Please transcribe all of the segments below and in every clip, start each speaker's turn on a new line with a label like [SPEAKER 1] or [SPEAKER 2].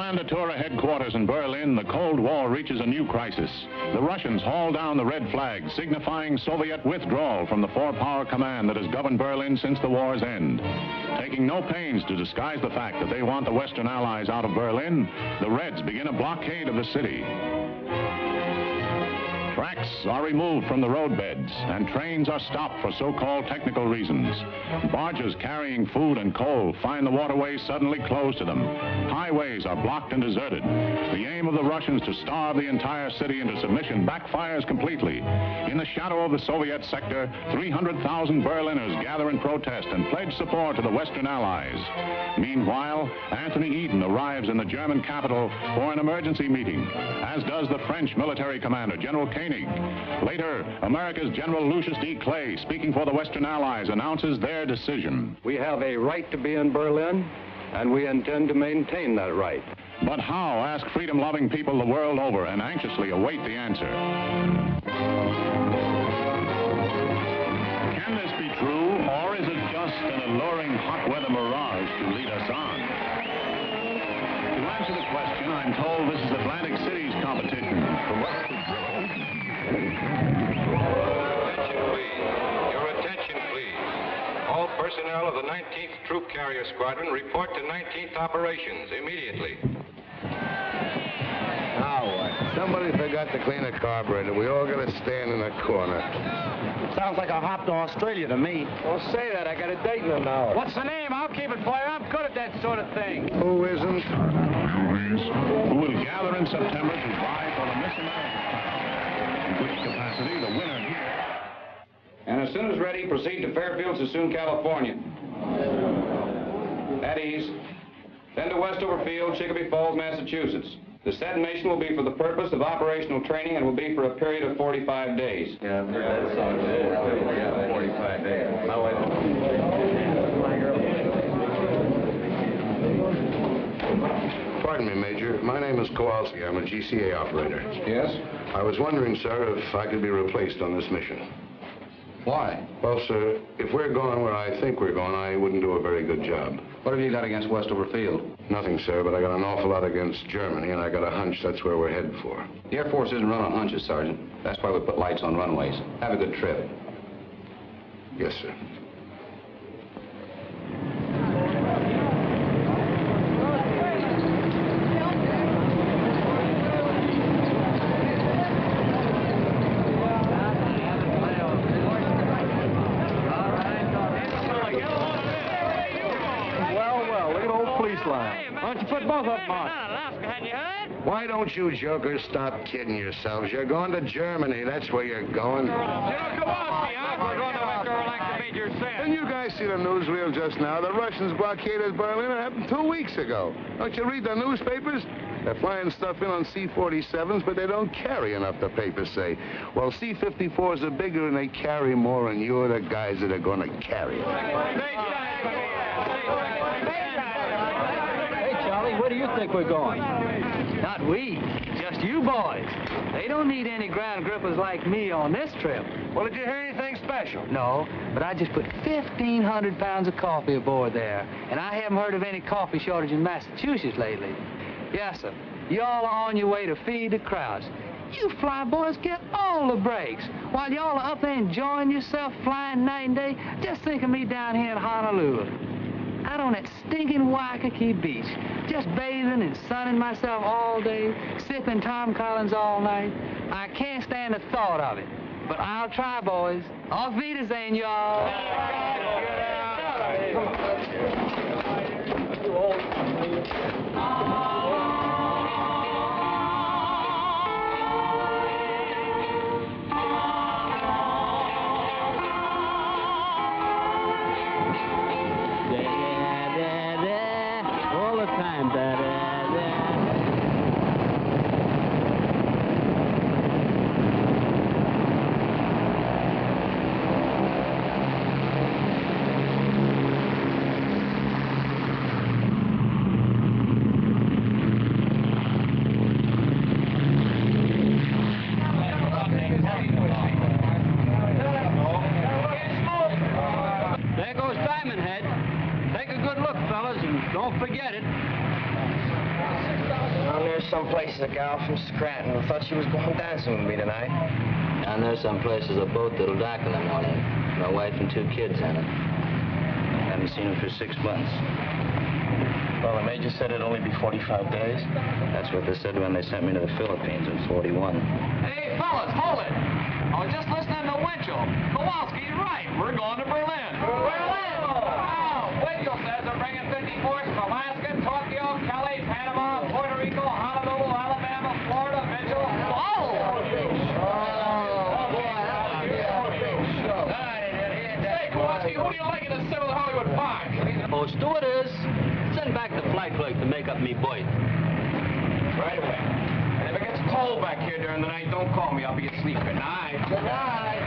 [SPEAKER 1] Kommandatura headquarters in Berlin, the Cold War reaches a new crisis. The Russians haul down the red flag, signifying Soviet withdrawal from the four-power command that has governed Berlin since the war's end. Taking no pains to disguise the fact that they want the Western Allies out of Berlin, the Reds begin a blockade of the city. Tracks are removed from the roadbeds, and trains are stopped for so-called technical reasons. Barges carrying food and coal find the waterways suddenly closed to them. Highways are blocked and deserted. The aim of the Russians to starve the entire city into submission backfires completely. In the shadow of the Soviet sector, 300,000 Berliners gather in protest and pledge support to the Western Allies. Meanwhile, Anthony Eden arrives in the German capital for an emergency meeting, as does the French military commander, General Koenig. Later, America's General Lucius D. Clay, speaking for the Western Allies, announces their decision.
[SPEAKER 2] We have a right to be in Berlin, and we intend to maintain that right.
[SPEAKER 1] But how, ask freedom-loving people the world over, and anxiously await the answer. Can this be true, or is it just an alluring hot weather mirage to lead us on? To answer the question, I'm told this is Atlantic City's competition.
[SPEAKER 3] All personnel of the 19th Troop Carrier Squadron report to 19th Operations immediately.
[SPEAKER 4] Now what? Somebody forgot to clean a carburetor. We all got to stand in a corner.
[SPEAKER 5] Sounds like a hop to Australia to me.
[SPEAKER 2] Don't say that. I got a date in an hour.
[SPEAKER 5] What's the name? I'll keep it for you. I'm good at that sort of thing.
[SPEAKER 4] Who isn't?
[SPEAKER 1] Who will gather in September to vie for the Miss America title. In which capacity the winner here.
[SPEAKER 6] And as soon as ready, proceed to Fairfield, Sassoon, California. At ease. Then to Westover Field, Chicopee Falls, Massachusetts. The detonation will be for the purpose of operational training and will be for a period of 45 days.
[SPEAKER 2] Yeah, that sounds good. Yeah, 45 days.
[SPEAKER 4] Pardon me, Major. My name is Kowalski. I'm a GCA operator.
[SPEAKER 6] Yes?
[SPEAKER 4] I was wondering, sir, if I could be replaced on this mission.
[SPEAKER 6] Why?
[SPEAKER 4] Well, sir, if we're going where I think we're going, I wouldn't do a very good job.
[SPEAKER 6] What have you got against Westover Field?
[SPEAKER 4] Nothing, sir, but I got an awful lot against Germany, and I got a hunch that's where we're headed for.
[SPEAKER 6] The Air Force isn't run on hunches, Sergeant. That's why we put lights on runways. Have a good trip.
[SPEAKER 4] Yes, sir.
[SPEAKER 5] Why don't you put both of them on?
[SPEAKER 4] Why don't you jokers stop kidding yourselves? You're going to Germany. That's where you're going.
[SPEAKER 5] We're going to a girl like the Major said.
[SPEAKER 4] Didn't you guys see the newsreel just now? The Russians blockaded Berlin. It happened 2 weeks ago. Don't you read the newspapers? They're flying stuff in on C-47s, but they don't carry enough, the papers say. Well, C-54s are bigger and they carry more, and you're the guys that are going to carry it.
[SPEAKER 5] Where do you think we're going? Not we, just you boys. They don't need any ground grippers like me on this trip.
[SPEAKER 4] Well, did you hear anything special?
[SPEAKER 5] No, but I just put 1,500 pounds of coffee aboard there, and I haven't heard of any coffee shortage in Massachusetts lately. Yes, sir. Y'all are on your way to feed the crowds. You fly boys get all the breaks. While y'all are up there enjoying yourself flying night and day, just think of me down here in Honolulu. Out on that stinking Waikiki beach, just bathing and sunning myself all day, sipping Tom Collins all night. I can't stand the thought of it. But I'll try, boys. Auf Wiedersehen, y'all.
[SPEAKER 7] All the time,
[SPEAKER 8] someplace a gal from Scranton who thought she was going dancing with me tonight.
[SPEAKER 9] And there's some places a boat that'll dock in the morning. My wife and 2 kids in it. Haven't seen them for 6 months.
[SPEAKER 8] Well, the major said it'd only be 45 days.
[SPEAKER 9] That's what they said when they sent me to the Philippines in 41.
[SPEAKER 10] Hey, fellas, hold it. I was just listening to Winchell. Kowalski's right. We're going to Berlin. Berlin! Oh, Winchell says they're bringing 50 force from Alaska, Tokyo, Cali, Panama, Puerto Rico, Honolulu, Alabama, Florida, Mitchell. Oh! Hey, Kowalski, who do you like in the 7th Hollywood 5?
[SPEAKER 7] Oh, stewardess, send back the flight clerk to make up me berth.
[SPEAKER 8] Right away. And if it gets cold back here during the night, don't call me. I'll be asleep. Good night. Good night.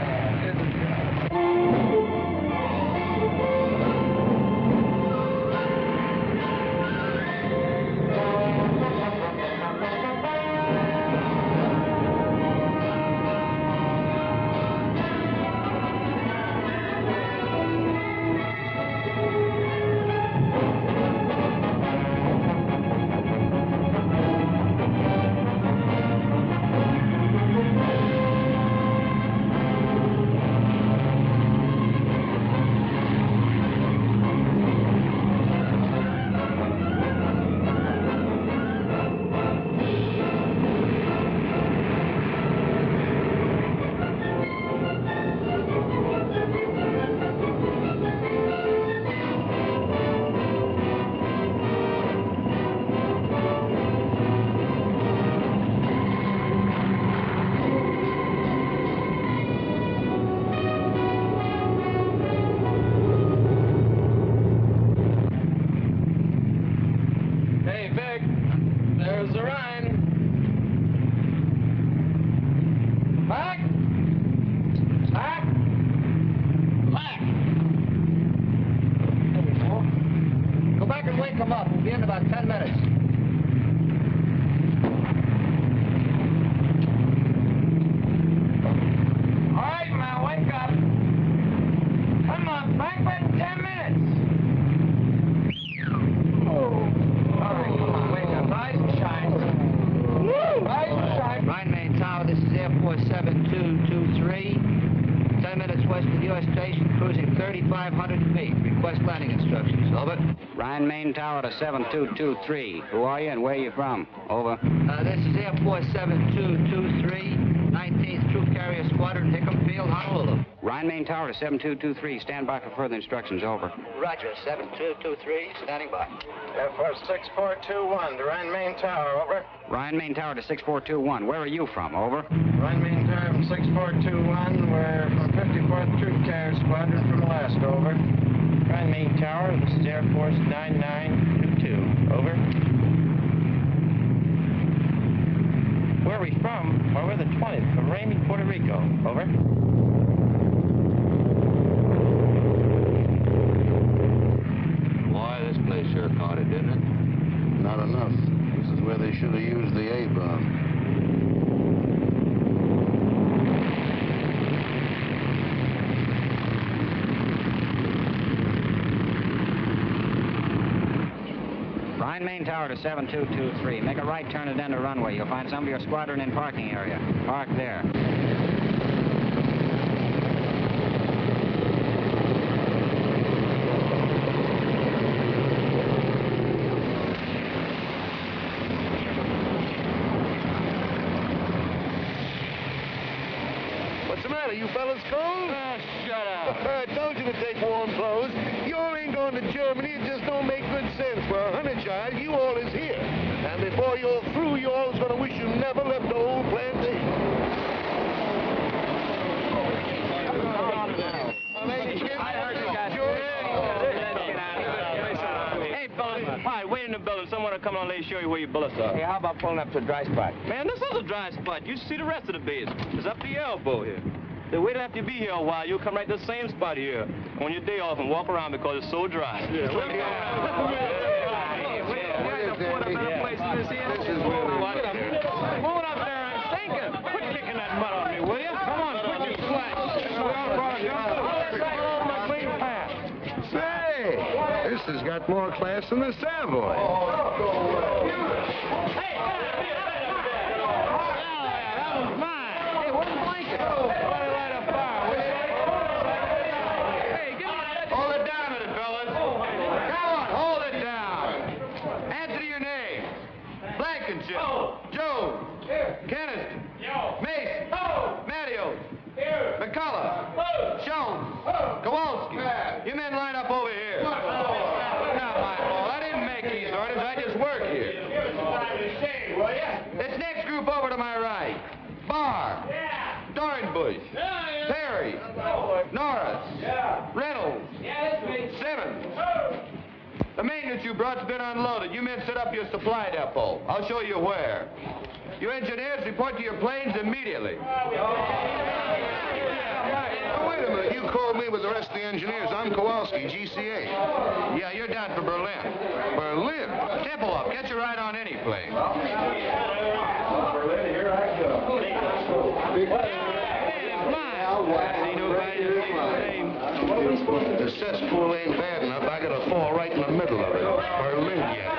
[SPEAKER 11] Ryan Main Tower to 7223. Who are you and where are you from? Over.
[SPEAKER 5] This is Air Force 7223, 19th Troop Carrier Squadron, Hickam Field, Honolulu.
[SPEAKER 11] Ryan Main Tower to 7223. Stand by for further instructions. Over.
[SPEAKER 5] Roger, 7223, standing by.
[SPEAKER 8] Air Force 6421 to Ryan Main Tower, over.
[SPEAKER 11] Ryan Main Tower to 6421. Where are you from? Over.
[SPEAKER 8] Ryan Main Tower from 6421. We're from 54th Troop Carrier Squadron from Alaska, over. Ryan Main Tower, this is Air Force 9922, over. Where are we from? Well, we're the 20th, from Ramey, Puerto Rico, over.
[SPEAKER 9] Boy, this place sure caught it, didn't it?
[SPEAKER 4] Not enough. This is where they should have used the A-bomb.
[SPEAKER 11] Ryan Main Tower to 7223. Make a right turn and then the runway. You'll find some of your squadron in parking area. Park there.
[SPEAKER 4] What's the matter? You fellas cold?
[SPEAKER 10] Shut up.
[SPEAKER 4] I told you to take warm clothes. You all ain't going to Germany. It just don't make good sense. For a honey child, you all is here. And before you're through, you all's going to wish you never left the old plantation.
[SPEAKER 10] Hey, fellas. Hi, wait in the building. Someone will come on and show you where your bullets are.
[SPEAKER 8] Hey, how about pulling up to a dry spot?
[SPEAKER 10] Man, this is a dry spot. You should see the rest of the base. It's up to your elbow here. They wait after you be here a while. You'll come right to the same spot here on your day off and walk around because it's so dry.
[SPEAKER 4] This is where
[SPEAKER 10] Moving up there and thinking. Quit kicking that mud on me, will you? Come on, quit your slack.
[SPEAKER 4] Say, there's has got more class than the Savoy.
[SPEAKER 12] You men line up over here. Not my fault. I didn't make these orders. I just work here. This next group over to my right. Barr. Dornbush. Perry. Norris. Reynolds. Simmons. The maintenance you brought's been unloaded. You men set up your supply depot. I'll show you where. You engineers report to your planes immediately.
[SPEAKER 4] Oh, wait a minute. You called me with the rest of the engineers. I'm Kowalski, GCA.
[SPEAKER 12] Yeah, you're down for Berlin.
[SPEAKER 4] Berlin?
[SPEAKER 12] Temple up. Get your ride on any plane.
[SPEAKER 2] Berlin, here I go.
[SPEAKER 4] The cesspool ain't bad enough. I gotta fall right in the middle of it. Berlin, yeah.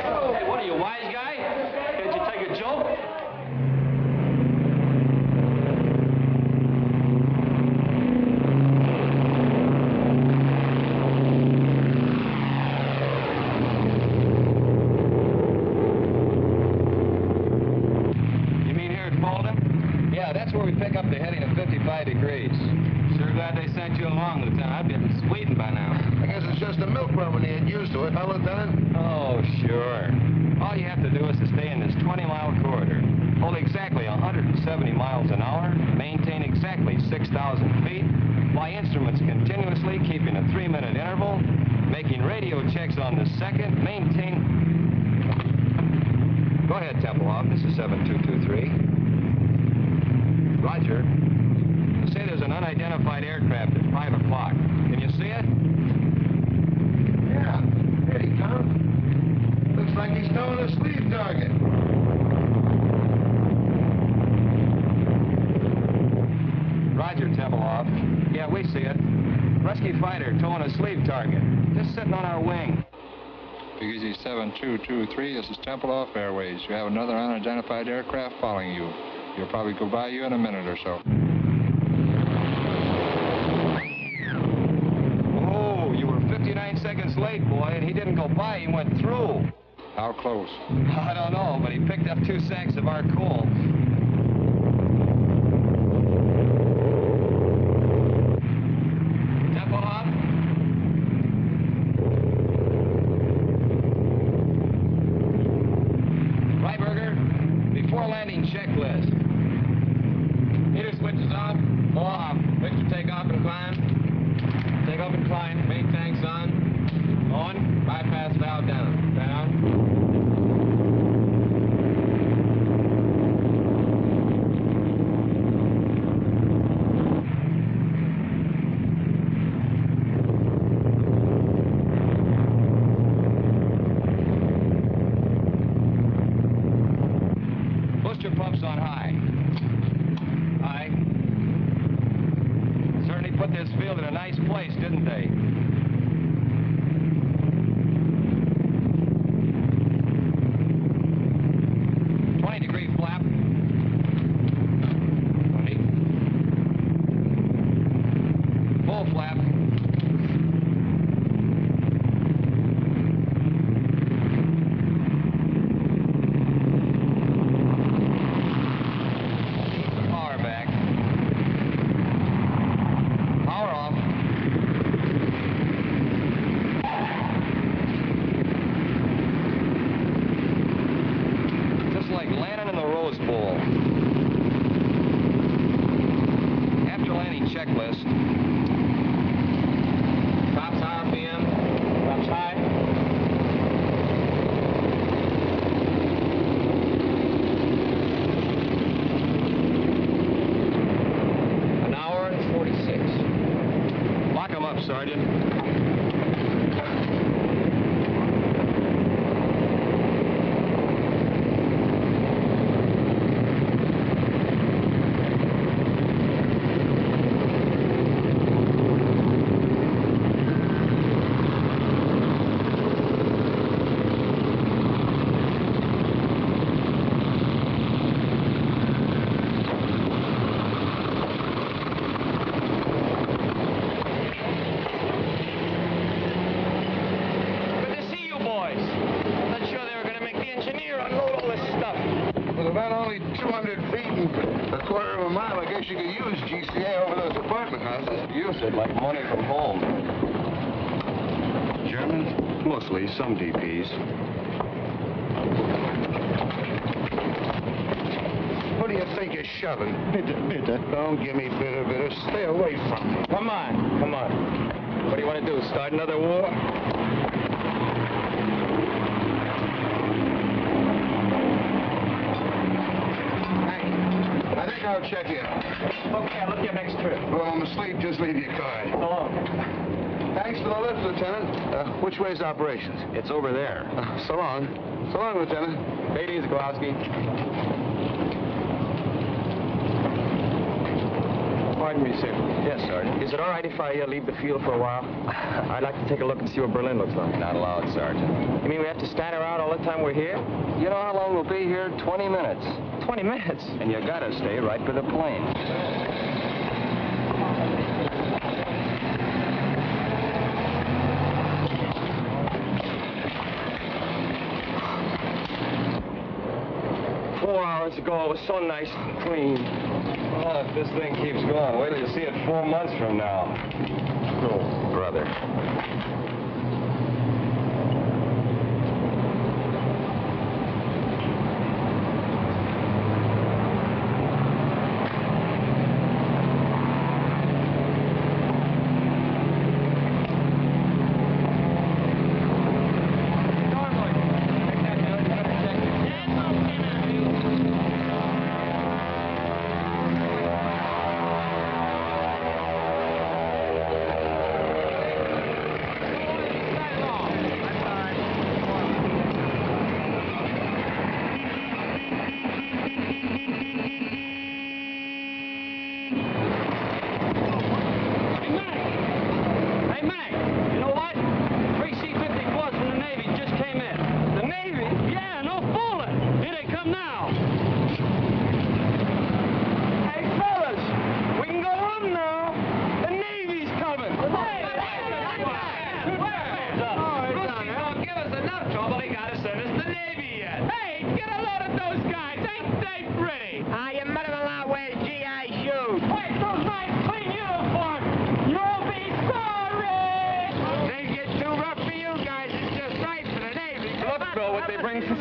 [SPEAKER 7] Hey, what are you, wise guy? Can't you take a joke?
[SPEAKER 6] Where we pick up the heading of 55 degrees.
[SPEAKER 12] Sure glad they sent you along, Lieutenant. I'd been sweeting by now.
[SPEAKER 4] I guess it's just a milk run when you get used to it, huh, Lieutenant?
[SPEAKER 12] Oh, sure. All you have to do is to stay in this 20-mile corridor, hold exactly 170 miles an hour, maintain exactly 6,000 feet, fly instruments continuously, keeping a 3-minute interval, making radio checks on the second, maintain... Go ahead, Tempelhoff. This is 7223. Roger. Say there's an unidentified aircraft at 5 o'clock. Can you see it?
[SPEAKER 4] Yeah. There he comes. Looks like he's towing a sleeve target.
[SPEAKER 12] Roger, Tempelhoff. Yeah, we see it. Rescue fighter towing a sleeve target. Just sitting on our wing.
[SPEAKER 6] Easy 7223, this is Tempelhoff Airways. You have another unidentified aircraft following you. He'll probably go by you in a minute or so.
[SPEAKER 12] Oh, you were 59 seconds late, boy, and he didn't go by, he went through.
[SPEAKER 6] How close?
[SPEAKER 12] I don't know, but he picked up 2 sacks of our coal. Tempelhoff? Freiberger, before landing checklist. Meter switches off. Off. Victor, take off and climb. Take off and climb. Main tanks on. On. Bypass valve down. Down.
[SPEAKER 4] Not only 200 feet and a quarter of a mile. I guess you could use GCA over those apartment houses.
[SPEAKER 6] Use it like money from home.
[SPEAKER 2] Germans? Mostly, some DPs.
[SPEAKER 4] Who do you think is shoving?
[SPEAKER 2] Bitte, bitte.
[SPEAKER 4] Don't give me bitter. Stay away from me.
[SPEAKER 2] Come on, come on. What do you want to do, start another war?
[SPEAKER 4] I think I'll check in.
[SPEAKER 2] Okay, I'll look you next trip.
[SPEAKER 4] Well, I'm asleep. Just leave your card.
[SPEAKER 2] So long.
[SPEAKER 4] Thanks for the lift, Lieutenant. Which way's operations?
[SPEAKER 2] It's over there.
[SPEAKER 4] So long. So long, Lieutenant.
[SPEAKER 2] Take it easy, Kowalski. Pardon me, sir.
[SPEAKER 6] Yes, Sergeant.
[SPEAKER 2] Is it all right if I leave the field for a while? I'd like to take a look and see what Berlin looks like.
[SPEAKER 6] Not allowed, Sergeant.
[SPEAKER 2] You mean we have to stand around all the time we're here?
[SPEAKER 6] You know how long we'll be here? 20 minutes.
[SPEAKER 2] 20 minutes?
[SPEAKER 6] And you gotta stay right for the plane.
[SPEAKER 2] Hours ago, it was so nice and clean.
[SPEAKER 6] Well, if this thing keeps going, wait till you see it 4 months from now.
[SPEAKER 2] Oh, brother.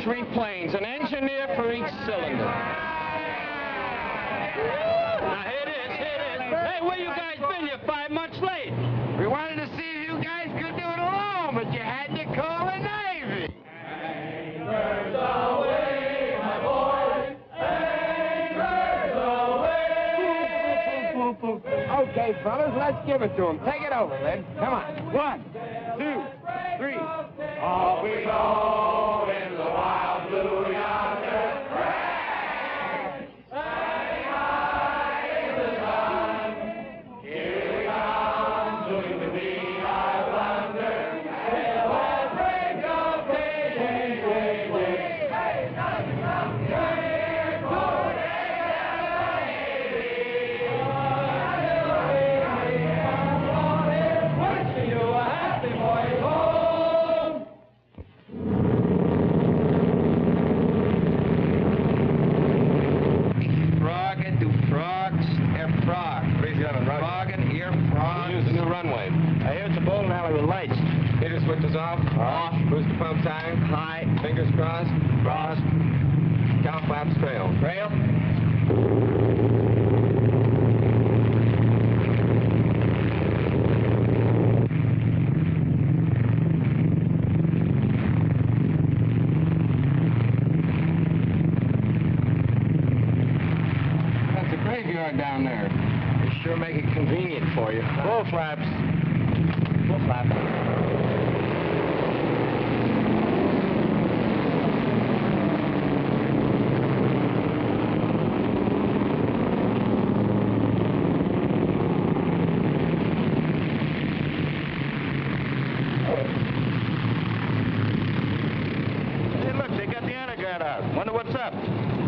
[SPEAKER 2] Three planes, an engineer for each cylinder. Now, here it is. Hey, where you guys been? You're 5 months late.
[SPEAKER 12] We wanted to see if you guys could do it alone, but you had to call the Navy.
[SPEAKER 10] Anchors away, my boys. Anchors away.
[SPEAKER 12] Okay, fellas, let's give it to them. Take it over, then. Come on. 1, 2, 3.
[SPEAKER 10] Off we go in the wild blue yonder. Standing high in the sun. Here we come, doing the beat, I wonder. Will that break of day, wait. Hey, nothing comes here for wishing you a happy boy home.
[SPEAKER 2] Switches off. Off. Booster pump time. High. Fingers crossed. Crossed. Cow flaps trail. Trail.
[SPEAKER 12] That's a graveyard down there.
[SPEAKER 2] They sure make it convenient for you. Full flaps. Full flaps.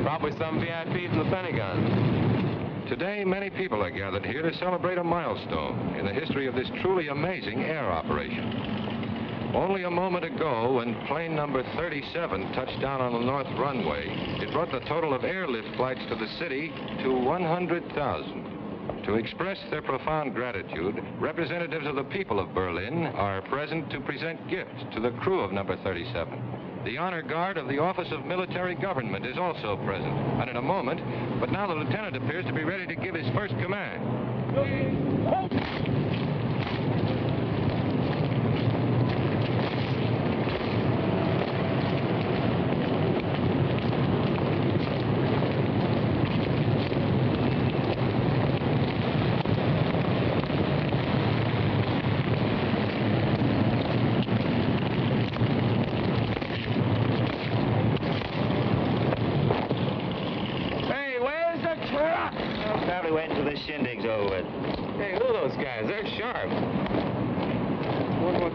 [SPEAKER 3] Probably some VIP from the Pentagon. Today, many people are gathered here to celebrate a milestone in the history of this truly amazing air operation.
[SPEAKER 6] Only a moment ago, when plane number 37 touched down on the north runway, it brought the total of airlift flights to the city to 100,000. To express their profound gratitude, representatives of the people of Berlin are present to present gifts to the crew of number 37. The honor guard of the Office of Military Government is also present, and in a moment, but now the lieutenant appears to be ready to give his first command.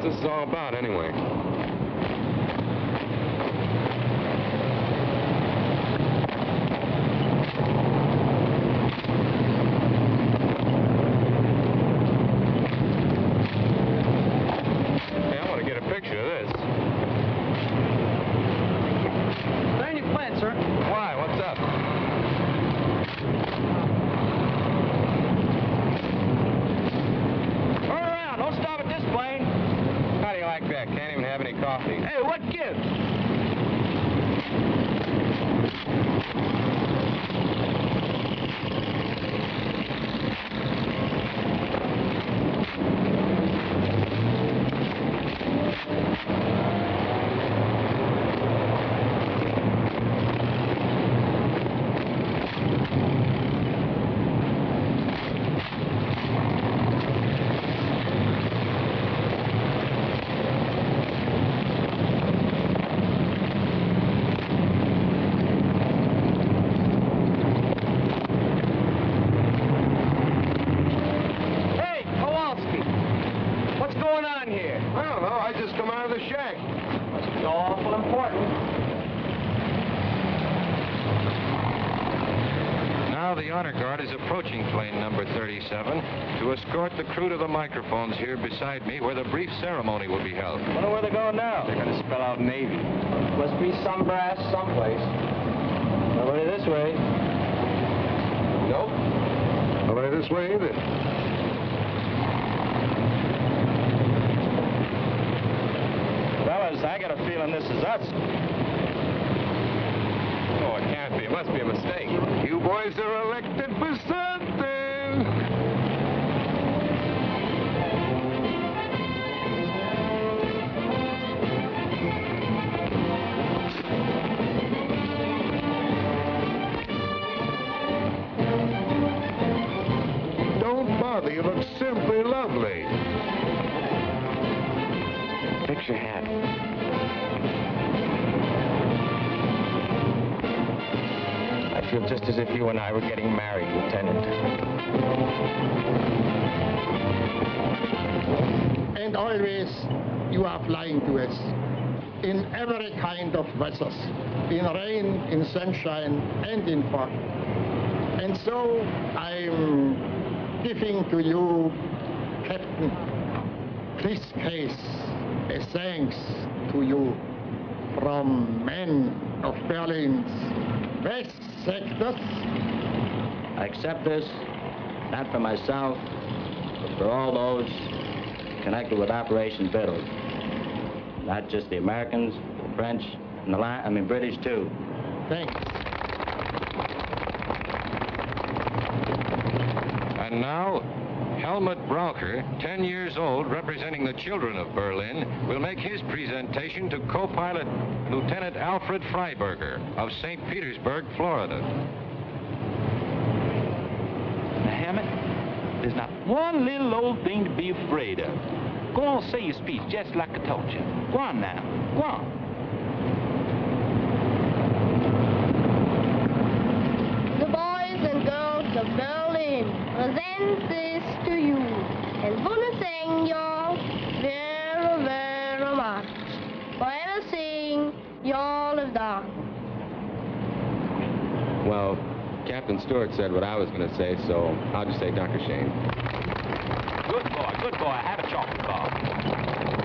[SPEAKER 2] This is all about anyway. Hey, I want to get a picture of this.
[SPEAKER 5] There any plants, sir?
[SPEAKER 2] Why? What's up?
[SPEAKER 8] Turn around. Don't stop at this plane.
[SPEAKER 2] How do you like that? Can't even have any coffee.
[SPEAKER 8] Hey, what gives?
[SPEAKER 6] The honor guard is approaching plane number 37 to escort the crew to the microphones here beside me where the brief ceremony will be held.
[SPEAKER 8] Wonder where they're going now.
[SPEAKER 2] They're going to spell out Navy.
[SPEAKER 8] Must be some brass someplace. Nobody this way.
[SPEAKER 2] Nope.
[SPEAKER 4] Nobody this way either.
[SPEAKER 8] Fellas, I got a feeling this is us.
[SPEAKER 2] Oh, it can't be. It must be a mistake.
[SPEAKER 4] You boys are elected for something. Don't bother. You look simply lovely.
[SPEAKER 8] Fix your hat. I feel just as if you and I were getting married, Lieutenant.
[SPEAKER 13] And always you are flying to us in every kind of weather, in rain, in sunshine, and in fog. And so I'm giving to you, Captain, this case, a thanks to you from men of Berlin's West sectors.
[SPEAKER 9] I accept this, not for myself, but for all those connected with Operation Pelo. Not just the Americans, the French, and the British too.
[SPEAKER 13] Thanks.
[SPEAKER 6] And now, Helmut Braucher, 10 years old, representing the children of Berlin, will make his presentation to co-pilot Lieutenant Alfred Freiberger of St. Petersburg, Florida.
[SPEAKER 14] Now, Hammett, there's not one little old thing to be afraid of. Go on, say your speech just like I told you. Go on now. Go on.
[SPEAKER 15] The boys and girls of Berlin present this to you and want to thank y'all very, very much for everything y'all have done.
[SPEAKER 2] Well, Captain Stewart said what I was going to say, so I'll just say Dr. Shane.
[SPEAKER 14] Good boy, good boy. Have a chocolate bar.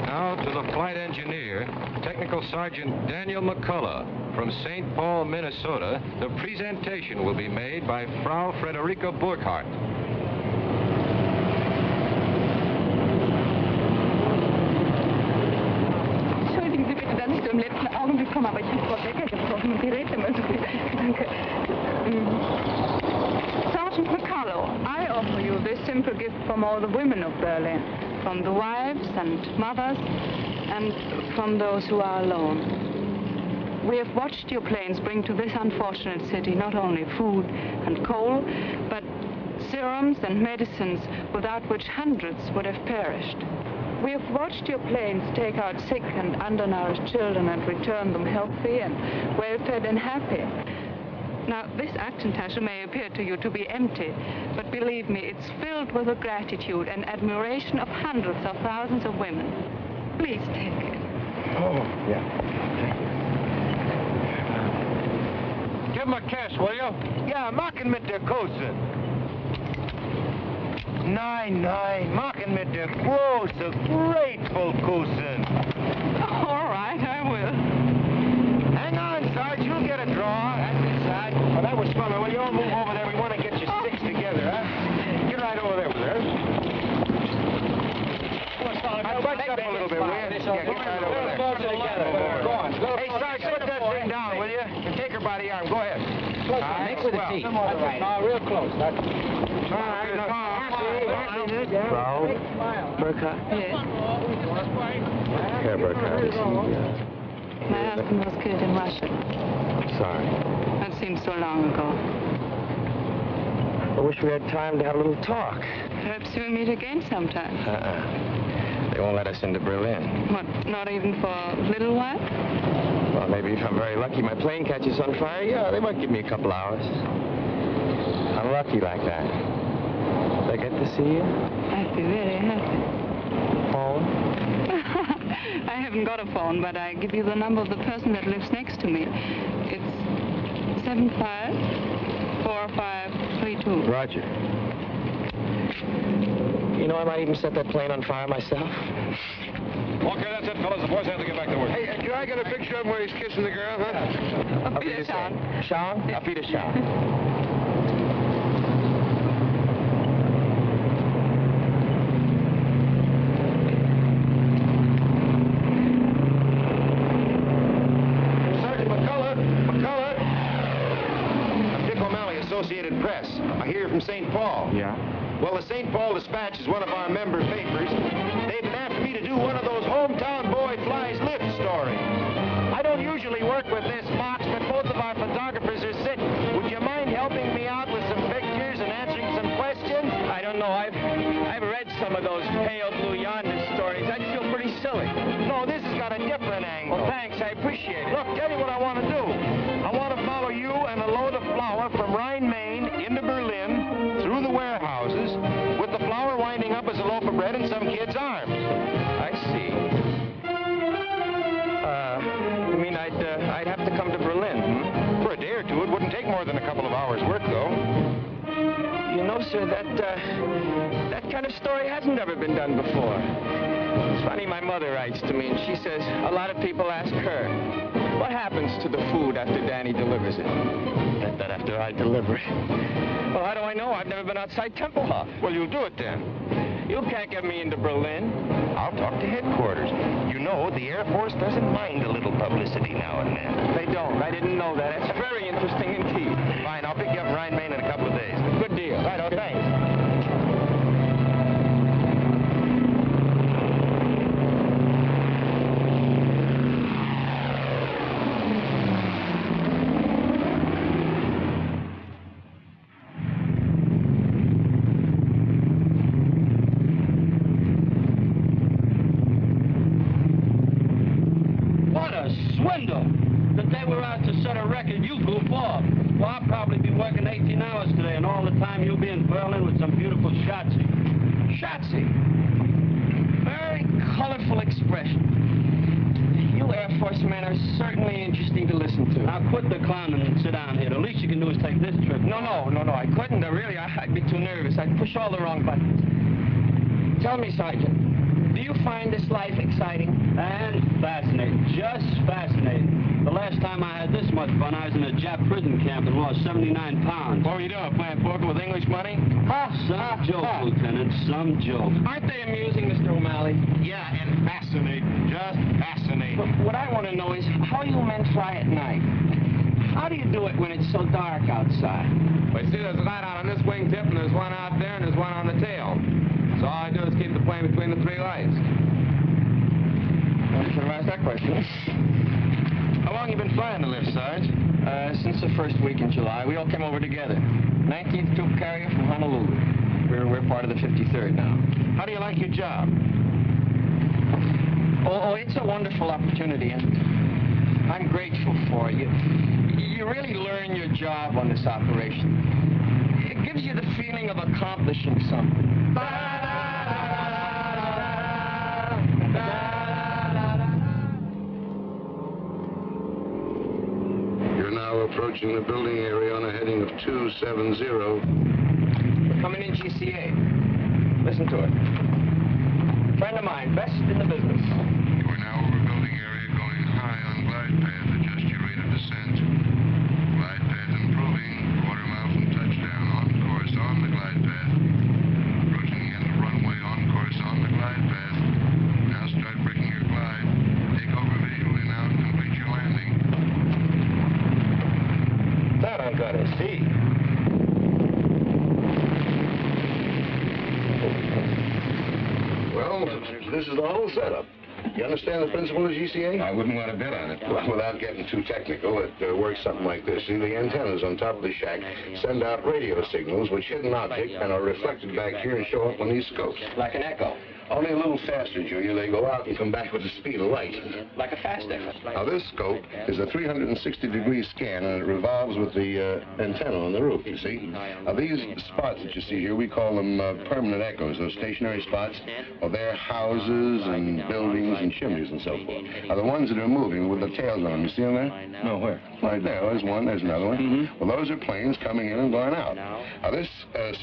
[SPEAKER 6] Now, Now to the flight engineer, Technical Sergeant Daniel McCullough from St. Paul, Minnesota. The presentation will be made by Frau Frederica Burkhardt.
[SPEAKER 16] Entschuldigen Sie bitte, dass ich so im letzten Augenblick komme, aber ich habe Frau Becker gesprochen und die redet immer so viel. Danke. Sergeant McCullough, I offer you this simple gift from all the women of Berlin, from the wives and mothers, and from those who are alone. We have watched your planes bring to this unfortunate city not only food and coal, but serums and medicines without which hundreds would have perished. We have watched your planes take out sick and undernourished children and return them healthy and well-fed and happy. Now, this Aktentasche may appear to you to be empty, but believe me, it's filled with the gratitude and admiration of hundreds of thousands of women. Please take it.
[SPEAKER 12] Oh, yeah. Give him a kiss, will you? Ja, mach ihn mit der Kose. Nein, mach ihn mit der großen, grateful Kose.
[SPEAKER 16] All right, I will.
[SPEAKER 12] Hang on, Sarge, you'll get a draw. That's it, Sarge. Well, that was fun. Will you all move over there? We want to get your sticks together, huh? Get right over there with her. I'll bunch up a little bit, will you? Yeah, get right over there. Go on. Hey, Sarge, put that thing down, will you? And take her by the arm. Go ahead. All right,
[SPEAKER 11] Mix with the teeth.
[SPEAKER 12] No, real close. That's all right. Frau Burkhardt?
[SPEAKER 16] Yes.
[SPEAKER 12] Herr Burkhardt, is he...
[SPEAKER 16] My husband was killed in Russia.
[SPEAKER 12] Sorry.
[SPEAKER 16] That seems so long ago.
[SPEAKER 12] I wish we had time to have a little talk.
[SPEAKER 16] Perhaps we'll meet again sometime.
[SPEAKER 12] They won't let us into Berlin.
[SPEAKER 16] What, not even for a little while?
[SPEAKER 12] Well, maybe if I'm very lucky, my plane catches on fire. Yeah, they might give me a couple hours. I'm lucky like that. Did I get to see you?
[SPEAKER 16] I'd be very happy.
[SPEAKER 12] Phone?
[SPEAKER 16] I haven't got a phone, but I give you the number of the person that lives next to me. It's 754532.
[SPEAKER 12] Roger. You know, I might even set that plane on fire myself.
[SPEAKER 3] Okay, that's it, fellas. The boys have to get back to work.
[SPEAKER 4] Hey, can I get a picture of him where he's kissing the girl, huh?
[SPEAKER 12] Auf Wiedersehen. Schauen? Auf Wiedersehen. Sergeant McCullough! I'm Dick O'Malley, Associated Press. I hear from St. Paul.
[SPEAKER 14] Yeah?
[SPEAKER 12] Well, the St. Paul Dispatch is one of our member papers. They've been after me to do one of those hometown boy flies lift stories. I don't usually work with this box, but both of our photographers are sick. Would you mind helping me out with some pictures and answering some questions? I don't know. I've read some of those pale blue yonder stories. I'd feel pretty silly. No, this has got a different angle. Well, thanks. I appreciate it. Look, tell you what I want to do. I want to follow you and a load of flour from Rhine, Maine into Berlin through the warehouses with the flour winding up as a loaf of bread in some kid's arms. I see. You mean I'd have to come to Berlin, hmm? For a day or two. It wouldn't take more than a couple of hours' work, though. You know, sir, that kind of story hasn't ever been done before. It's funny, my mother writes to me, and she says a lot of people ask her, what happens to the food after Danny delivers it? That after I deliver it. Well, how do I know? I've never been outside Tempelhof. Well, you'll do it then. You can't get me into Berlin. I'll talk to headquarters. You know, the Air Force doesn't mind a little publicity now and then. They don't. I didn't know that. It's very interesting indeed. Fine, I'll pick you up in Rhine, Maine in a couple of days. Good deal. Right, oh, thanks.
[SPEAKER 7] That they were out to set a record, you goof off. Well, I'll probably be working 18 hours today, and all the time you'll be in Berlin with some beautiful Schatzi. Schatzi. Very colorful expression. You Air Force men are certainly interesting to listen to. Now quit the clowning and sit down here. The least you can do is take this trip. No, I couldn't. Really, I'd be too nervous. I'd push all the wrong buttons. Tell me, Sergeant, do you find this life exciting?
[SPEAKER 17] And fascinating, just fascinating. The last time I had this much fun, I was in a Jap prison camp and lost 79 pounds.
[SPEAKER 2] What were you doing, playing poker with English money?
[SPEAKER 17] Some joke, Lieutenant, some joke.
[SPEAKER 7] Aren't they amusing, Mr. O'Malley?
[SPEAKER 2] Yeah, and fascinating, just fascinating.
[SPEAKER 7] But what I want to know is how you men fly at night. How do you do it when it's so dark outside?
[SPEAKER 2] Well, you see, there's a light out on this wingtip, and there's one out there, and there's one on the tail. So all I do is keep the plane between the three lights.
[SPEAKER 7] Well, you should have asked that question.
[SPEAKER 2] How long you been flying the lift, Sarge?
[SPEAKER 7] Since the first week in July. We all came over together. 19th Troop Carrier from Honolulu. We're part of the 53rd now.
[SPEAKER 2] How do you like your job?
[SPEAKER 7] Oh, it's a wonderful opportunity, and I'm grateful for it. You really learn your job on this operation. It gives you the feeling of accomplishing something.
[SPEAKER 4] You're now approaching the building area on a heading of 270.
[SPEAKER 7] We're coming in GCA. Listen to it. Friend of mine, best in the business.
[SPEAKER 4] You are now over building area going high on glide path. Adjust your rate of descent. Glide path improving. Quarter mile from touchdown. On course on the glide path. Approaching the end of runway on course on the glide path. Now start breaking your glide. Take over visually now and complete your landing.
[SPEAKER 7] That I'm gonna see.
[SPEAKER 4] Well, this is the whole setup. You understand the principle of GCA?
[SPEAKER 2] I wouldn't want to bet on it.
[SPEAKER 4] Well, without getting too technical, it works something like this. See, the antennas on top of the shack send out radio signals which hit an object and are reflected back here and show up on these scopes.
[SPEAKER 7] Like an echo.
[SPEAKER 4] Only a little faster, Junior. They go out and come back with the speed of light.
[SPEAKER 7] Like a fast echo.
[SPEAKER 4] Now, this scope is a 360-degree scan, and it revolves with the antenna on the roof, you see. Now, these spots that you see here, we call them permanent echoes, those stationary spots. Well, they're houses and buildings and chimneys and so forth. Now, the ones that are moving with the tails on them, you see them there?
[SPEAKER 2] No, where?
[SPEAKER 4] Right there. There's one, there's another one. Well, those are planes coming in and going out. Now, this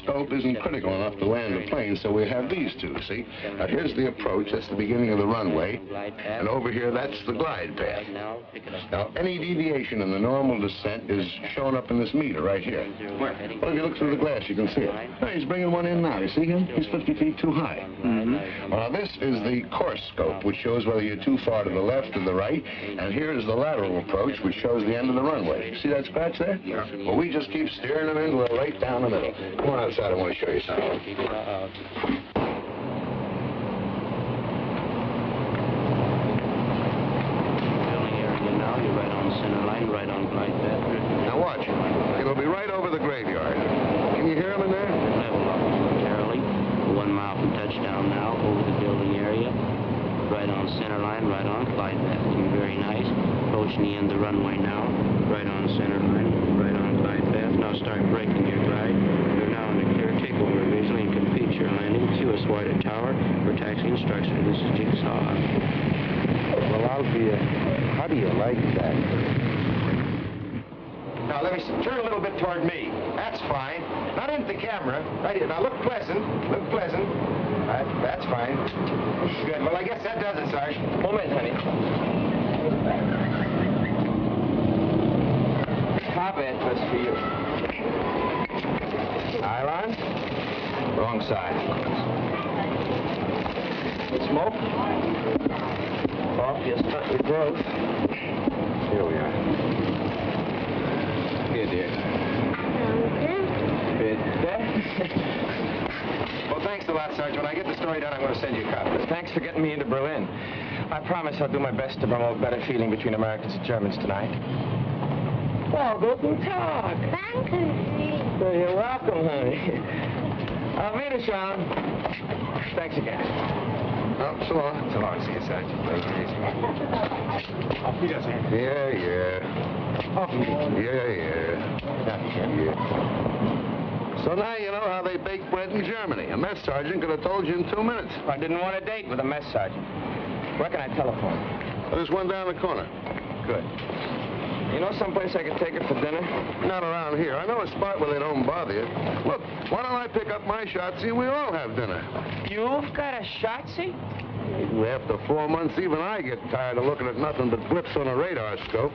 [SPEAKER 4] scope isn't critical enough to land the plane, so we have these two, see? Now, here's the approach. That's the beginning of the runway. And over here, that's the glide path. Now, any deviation in the normal descent is shown up in this meter right here. Well, if you look through the glass, you can see it. Oh, he's bringing one in now. You see him? He's 50 feet too high. Well, now, this is the course scope, which shows whether you're too far to the left or the right. And here is the lateral approach, which shows the end of the runway. See that scratch there? Well, we just keep steering them in. We're right down the middle. Come on outside. I want to show you something.
[SPEAKER 9] Right on glide path.
[SPEAKER 4] Now watch. It'll be right over the graveyard. Can you hear him in there?
[SPEAKER 9] Level up momentarily. 1 mile from touchdown now, over the building area. Right on center line, right on glide path. Looking very nice. Approaching the end of the runway now. Right on center line, right on glide path. Now start braking your glide. You're now in the clear takeover visually and complete your landing. QS White Tower for taxi instruction. This is Jigsaw.
[SPEAKER 4] Well, Alfie, how do you like that?
[SPEAKER 12] Now, let me turn a little bit toward me. That's fine. Not into the camera. Right here. Now, look pleasant. Look pleasant. Right, that's fine. Good. Well, I guess that does it, Sarge.
[SPEAKER 7] Moment, honey. Top end, that's for you.
[SPEAKER 12] Nylon?
[SPEAKER 7] Wrong side. Smoke? Off your stunt your growth.
[SPEAKER 12] Here we are.
[SPEAKER 7] Here, dear.
[SPEAKER 12] Well, thanks a lot, Sergeant. When I get the story done, I'm going to send you a copy.
[SPEAKER 7] Thanks for getting me into Berlin. I promise I'll do my best to promote better feeling between Americans and Germans tonight. Well, guten Tag.
[SPEAKER 15] Danke.
[SPEAKER 7] So you're welcome, honey. Auf Wiedersehen. Thanks again.
[SPEAKER 4] Oh, so long.
[SPEAKER 12] So long. See you, Sergeant. Take it easy.
[SPEAKER 7] Auf Wiedersehen.
[SPEAKER 4] Yeah.
[SPEAKER 7] Auf Wiedersehen.
[SPEAKER 4] Yeah. So now you know how they bake bread in Germany. A mess sergeant could have told you in 2 minutes.
[SPEAKER 7] I didn't want a date with a mess sergeant. Where can I telephone?
[SPEAKER 4] There's one down the corner.
[SPEAKER 7] Good. You know someplace I could take her for dinner?
[SPEAKER 4] Not around here. I know a spot where they don't bother you. Look, why don't I pick up my shotzi and we all have dinner?
[SPEAKER 7] You've got a shotzi?
[SPEAKER 4] After 4 months, even I get tired of looking at nothing but blips on a radar scope.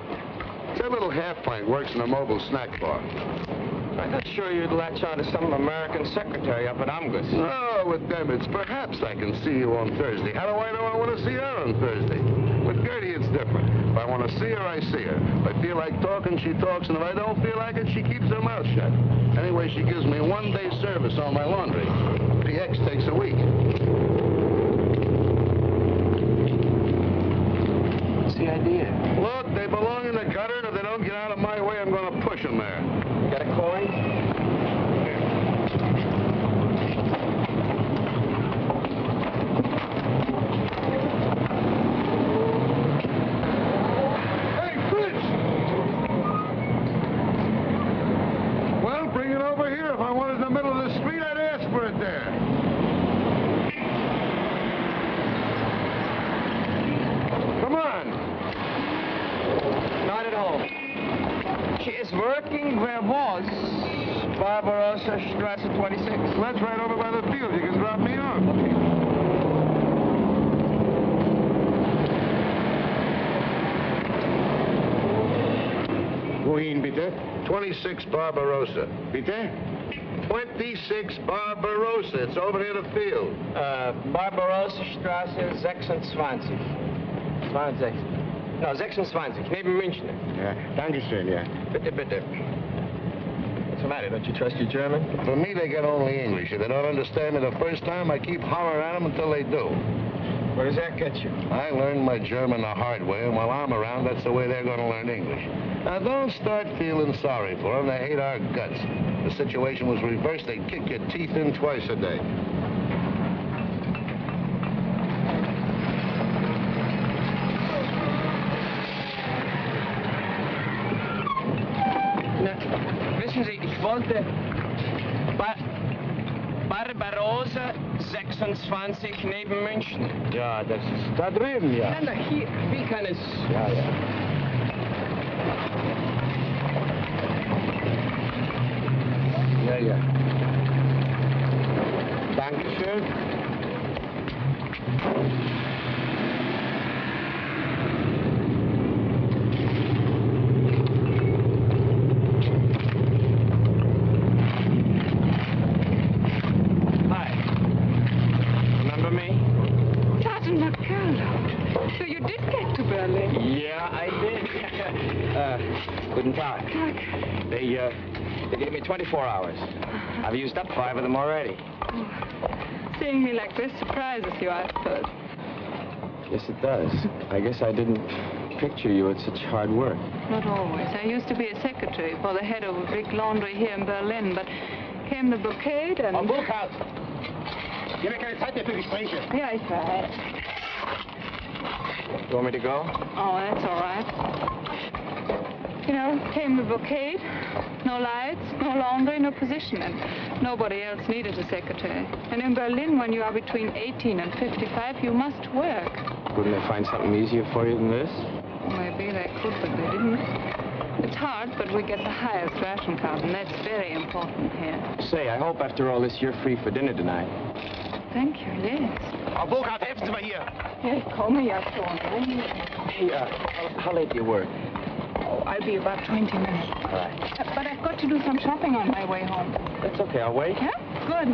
[SPEAKER 4] That little half-pint works in a mobile snack bar.
[SPEAKER 8] I thought sure you'd latch on to some American secretary up at Amgus.
[SPEAKER 4] No, with them, it's perhaps I can see you on Thursday. How do I know I want to see her on Thursday? With Gertie, it's different. If I want to see her, I see her. If I feel like talking, she talks, and if I don't feel like it, she keeps her mouth shut. Anyway, she gives me 1 day service on my laundry. PX takes a week.
[SPEAKER 8] What's the idea?
[SPEAKER 4] Look, they belong in the gutter, and if they don't get out of my way, I'm going to push them there.
[SPEAKER 8] You got a coin?
[SPEAKER 4] Hey, Fritz! Well, bring it over here. If I wanted it in the middle of the street, I'd ask for it there. Come on.
[SPEAKER 8] Not at home. She is working where was Barbarossa Strasse 26.
[SPEAKER 4] That's right over by the field. You can drop me off.
[SPEAKER 13] Wohin bitte?
[SPEAKER 4] 26 Barbarossa.
[SPEAKER 13] Bitte?
[SPEAKER 4] 26 Barbarossa. It's over near the field.
[SPEAKER 8] Barbarossa Strasse 26. 20. No, 26, neben München.
[SPEAKER 13] Ja, danke schön, ja.
[SPEAKER 8] Bitte, bitte. What's the matter? Don't you trust your German?
[SPEAKER 4] For me, they get only English. If they don't understand me the first time, I keep hollering at them until they do.
[SPEAKER 8] Where does that get you?
[SPEAKER 4] I learned my German the hard way, and while I'm around, that's the way they're going to learn English. Now, don't start feeling sorry for them. They hate our guts. If the situation was reversed, they'd kick your teeth in twice a day.
[SPEAKER 8] Wissen Sie, ich wollte Barbarossa 26 neben München.
[SPEAKER 13] Ja, das ist da drüben, ja.
[SPEAKER 8] Nein, hier, wie kann es...
[SPEAKER 13] Ja, ja. Ja, ja. Dankeschön.
[SPEAKER 8] Guten Tag. They gave me 24 hours. I've used up 5 of them already.
[SPEAKER 16] Seeing me like this surprises you, I suppose.
[SPEAKER 8] Yes, it does. I guess I didn't picture you at such hard work.
[SPEAKER 16] Not always. I used to be a secretary for the head of a big laundry here in Berlin, but came the blockade and...
[SPEAKER 13] Frau Burkhardt! Ich habe keine Zeit mehr für Gespräche.
[SPEAKER 16] Ja, ich weiß.
[SPEAKER 8] You want me to go?
[SPEAKER 16] Oh, that's all right. You know, came the blockade, no lights, no laundry, no position, and nobody else needed a secretary. And in Berlin, when you are between 18 and 55, you must work.
[SPEAKER 8] Couldn't they find something easier for you than this?
[SPEAKER 16] Well, maybe they could, but they didn't. It's hard, but we get the highest ration card, and that's very important here.
[SPEAKER 8] Say, I hope after all this you're free for dinner tonight.
[SPEAKER 16] Thank you, yes.
[SPEAKER 13] Frau Burkhardt, helfen Sie mal hier.
[SPEAKER 16] Ja, ich komme ja schon.
[SPEAKER 8] Hey, how late do you work?
[SPEAKER 16] Oh, I'll be about 20 minutes.
[SPEAKER 8] All right.
[SPEAKER 16] But I've got to do some shopping on my way home.
[SPEAKER 8] That's okay, I'll wait.
[SPEAKER 16] Yeah? Good.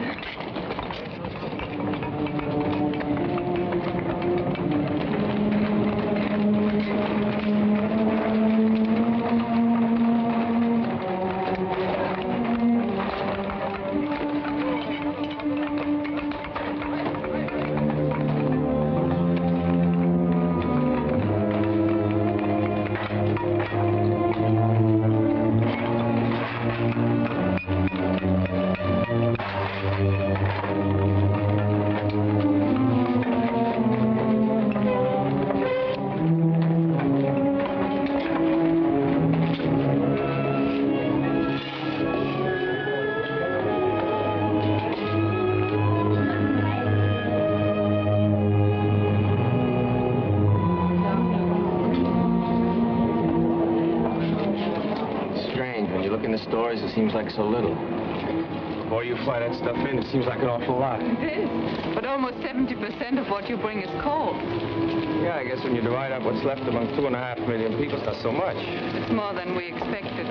[SPEAKER 8] It seems like so little.
[SPEAKER 2] The more you fly that stuff in, it seems like an awful lot.
[SPEAKER 16] It is. But almost 70% of what you bring is coal.
[SPEAKER 2] Yeah, I guess when you divide up what's left among 2.5 million people, it's not so much.
[SPEAKER 16] It's more than we expected.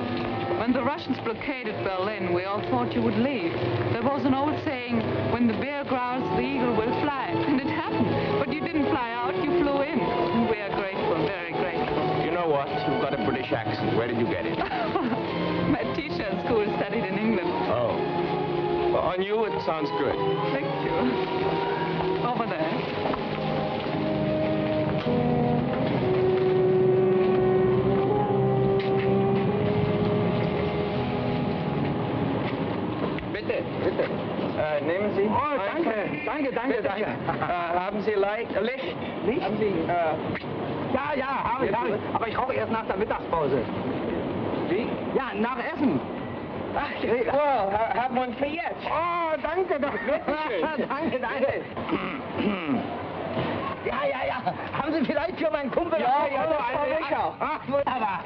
[SPEAKER 16] When the Russians blockaded Berlin, we all thought you would leave. There was an old saying, when the bear growls, the eagle will fly. And it happened. But you didn't fly out, you flew in. And we are grateful, very grateful.
[SPEAKER 2] You know what? You've got a British accent. Where did you get it?
[SPEAKER 16] My teacher at school studied in England.
[SPEAKER 2] Oh. Well, on you, it sounds good.
[SPEAKER 16] Thank you. Over there.
[SPEAKER 2] Bitte. Nehmen Sie.
[SPEAKER 5] Oh, danke.
[SPEAKER 2] Haben Sie Licht?
[SPEAKER 5] Haben Sie, ja, habe ich. Aber ich rauche erst nach der Mittagspause.
[SPEAKER 2] Wie?
[SPEAKER 5] Ja, nach Essen. Ach,
[SPEAKER 2] well, have one for jetzt.
[SPEAKER 5] Oh, danke doch. Danke. Ja. Haben Sie vielleicht für meinen Kumpel...
[SPEAKER 2] Ja, ich auch.
[SPEAKER 5] Ach, wunderbar.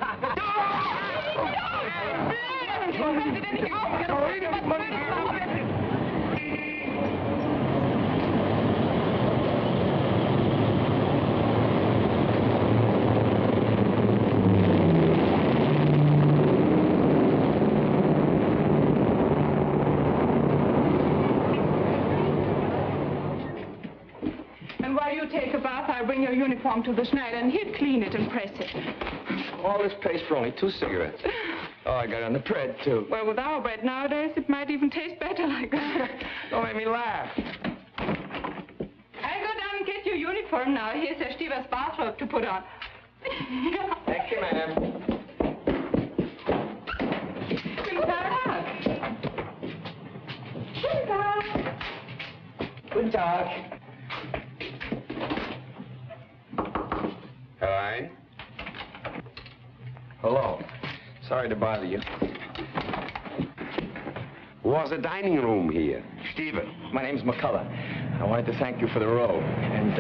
[SPEAKER 16] And while you take a bath, I bring your uniform to the Schneider, and he'll clean it and press it.
[SPEAKER 2] All this pays for only 2 cigarettes. Oh, I got on the bread, too.
[SPEAKER 16] Well, with our bread nowadays, it might even taste better like that.
[SPEAKER 2] Don't make me laugh.
[SPEAKER 16] I'll go down and get your uniform now. Here's Herr Stieber's bathrobe to put on.
[SPEAKER 2] Thank you, ma'am.
[SPEAKER 5] Guten Tag.
[SPEAKER 12] Hi.
[SPEAKER 2] Hello. Sorry to bother you.
[SPEAKER 12] Was a dining room here?
[SPEAKER 2] Steven, my name's McCullough. I wanted to thank you for the robe. And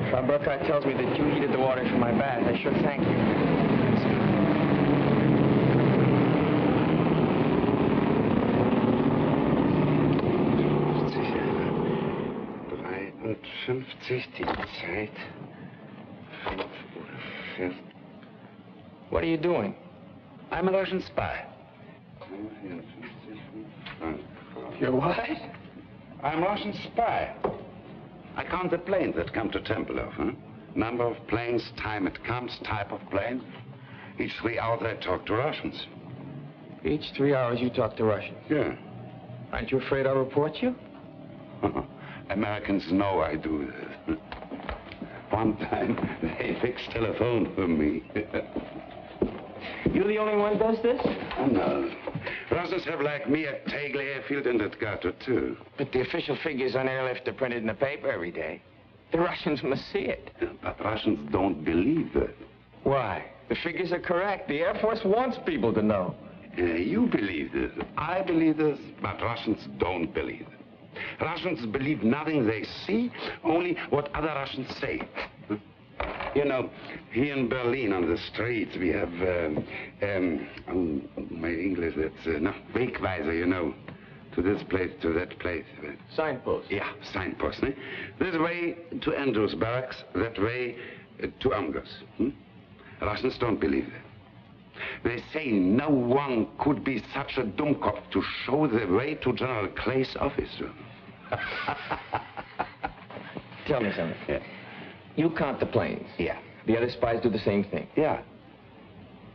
[SPEAKER 2] Frau Burkhardt tells me that you heated the water for my bath. I sure thank you.
[SPEAKER 12] 53, die Zeit. 5 Uhr.
[SPEAKER 2] What are you doing?
[SPEAKER 12] I'm a Russian spy.
[SPEAKER 2] You're what?
[SPEAKER 12] I'm a Russian spy. I count the planes that come to Tempelhof, huh? Number of planes, time it comes, type of plane. Each 3 hours I talk to Russians.
[SPEAKER 2] Each 3 hours you talk to Russians?
[SPEAKER 12] Yeah.
[SPEAKER 2] Aren't you afraid I'll report you?
[SPEAKER 12] Americans know I do this. One time, they fixed telephone for me.
[SPEAKER 2] You the only one who does this?
[SPEAKER 12] Oh, no. Russians have, like me, a Tegel airfield and at Gato, too.
[SPEAKER 2] But the official figures on airlift are printed in the paper every day. The Russians must see it.
[SPEAKER 12] But Russians don't believe it.
[SPEAKER 2] Why? The figures are correct. The Air Force wants people to know.
[SPEAKER 12] You believe this. I believe this, but Russians don't believe it. Russians believe nothing they see, only what other Russians say. You know, here in Berlin on the streets we have, my English, that's, no, Wegweiser, you know, to this place, to that place.
[SPEAKER 2] Signpost?
[SPEAKER 12] Yeah, signpost. Eh? This way to Andrews Barracks, that way to Amgos. Russians don't believe that. They say no one could be such a dummkopf to show the way to General Clay's office.
[SPEAKER 2] Tell me something.
[SPEAKER 12] Yeah.
[SPEAKER 2] You count the planes.
[SPEAKER 12] Yeah.
[SPEAKER 2] The other spies do the same thing.
[SPEAKER 12] Yeah.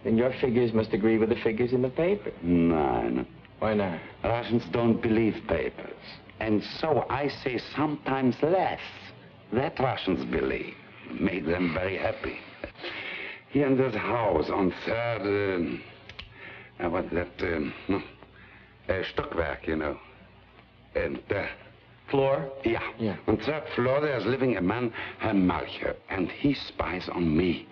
[SPEAKER 2] Then your figures must agree with the figures in the paper.
[SPEAKER 12] No.
[SPEAKER 2] Why not?
[SPEAKER 12] Russians don't believe papers. And so I say sometimes less that Russians believe. Made them very happy. Here in this house on 3rd, what's that, Stockwerk, you know. And,
[SPEAKER 2] floor?
[SPEAKER 12] Yeah. On 3rd floor there's living a man, Herr Malcher, and he spies on me.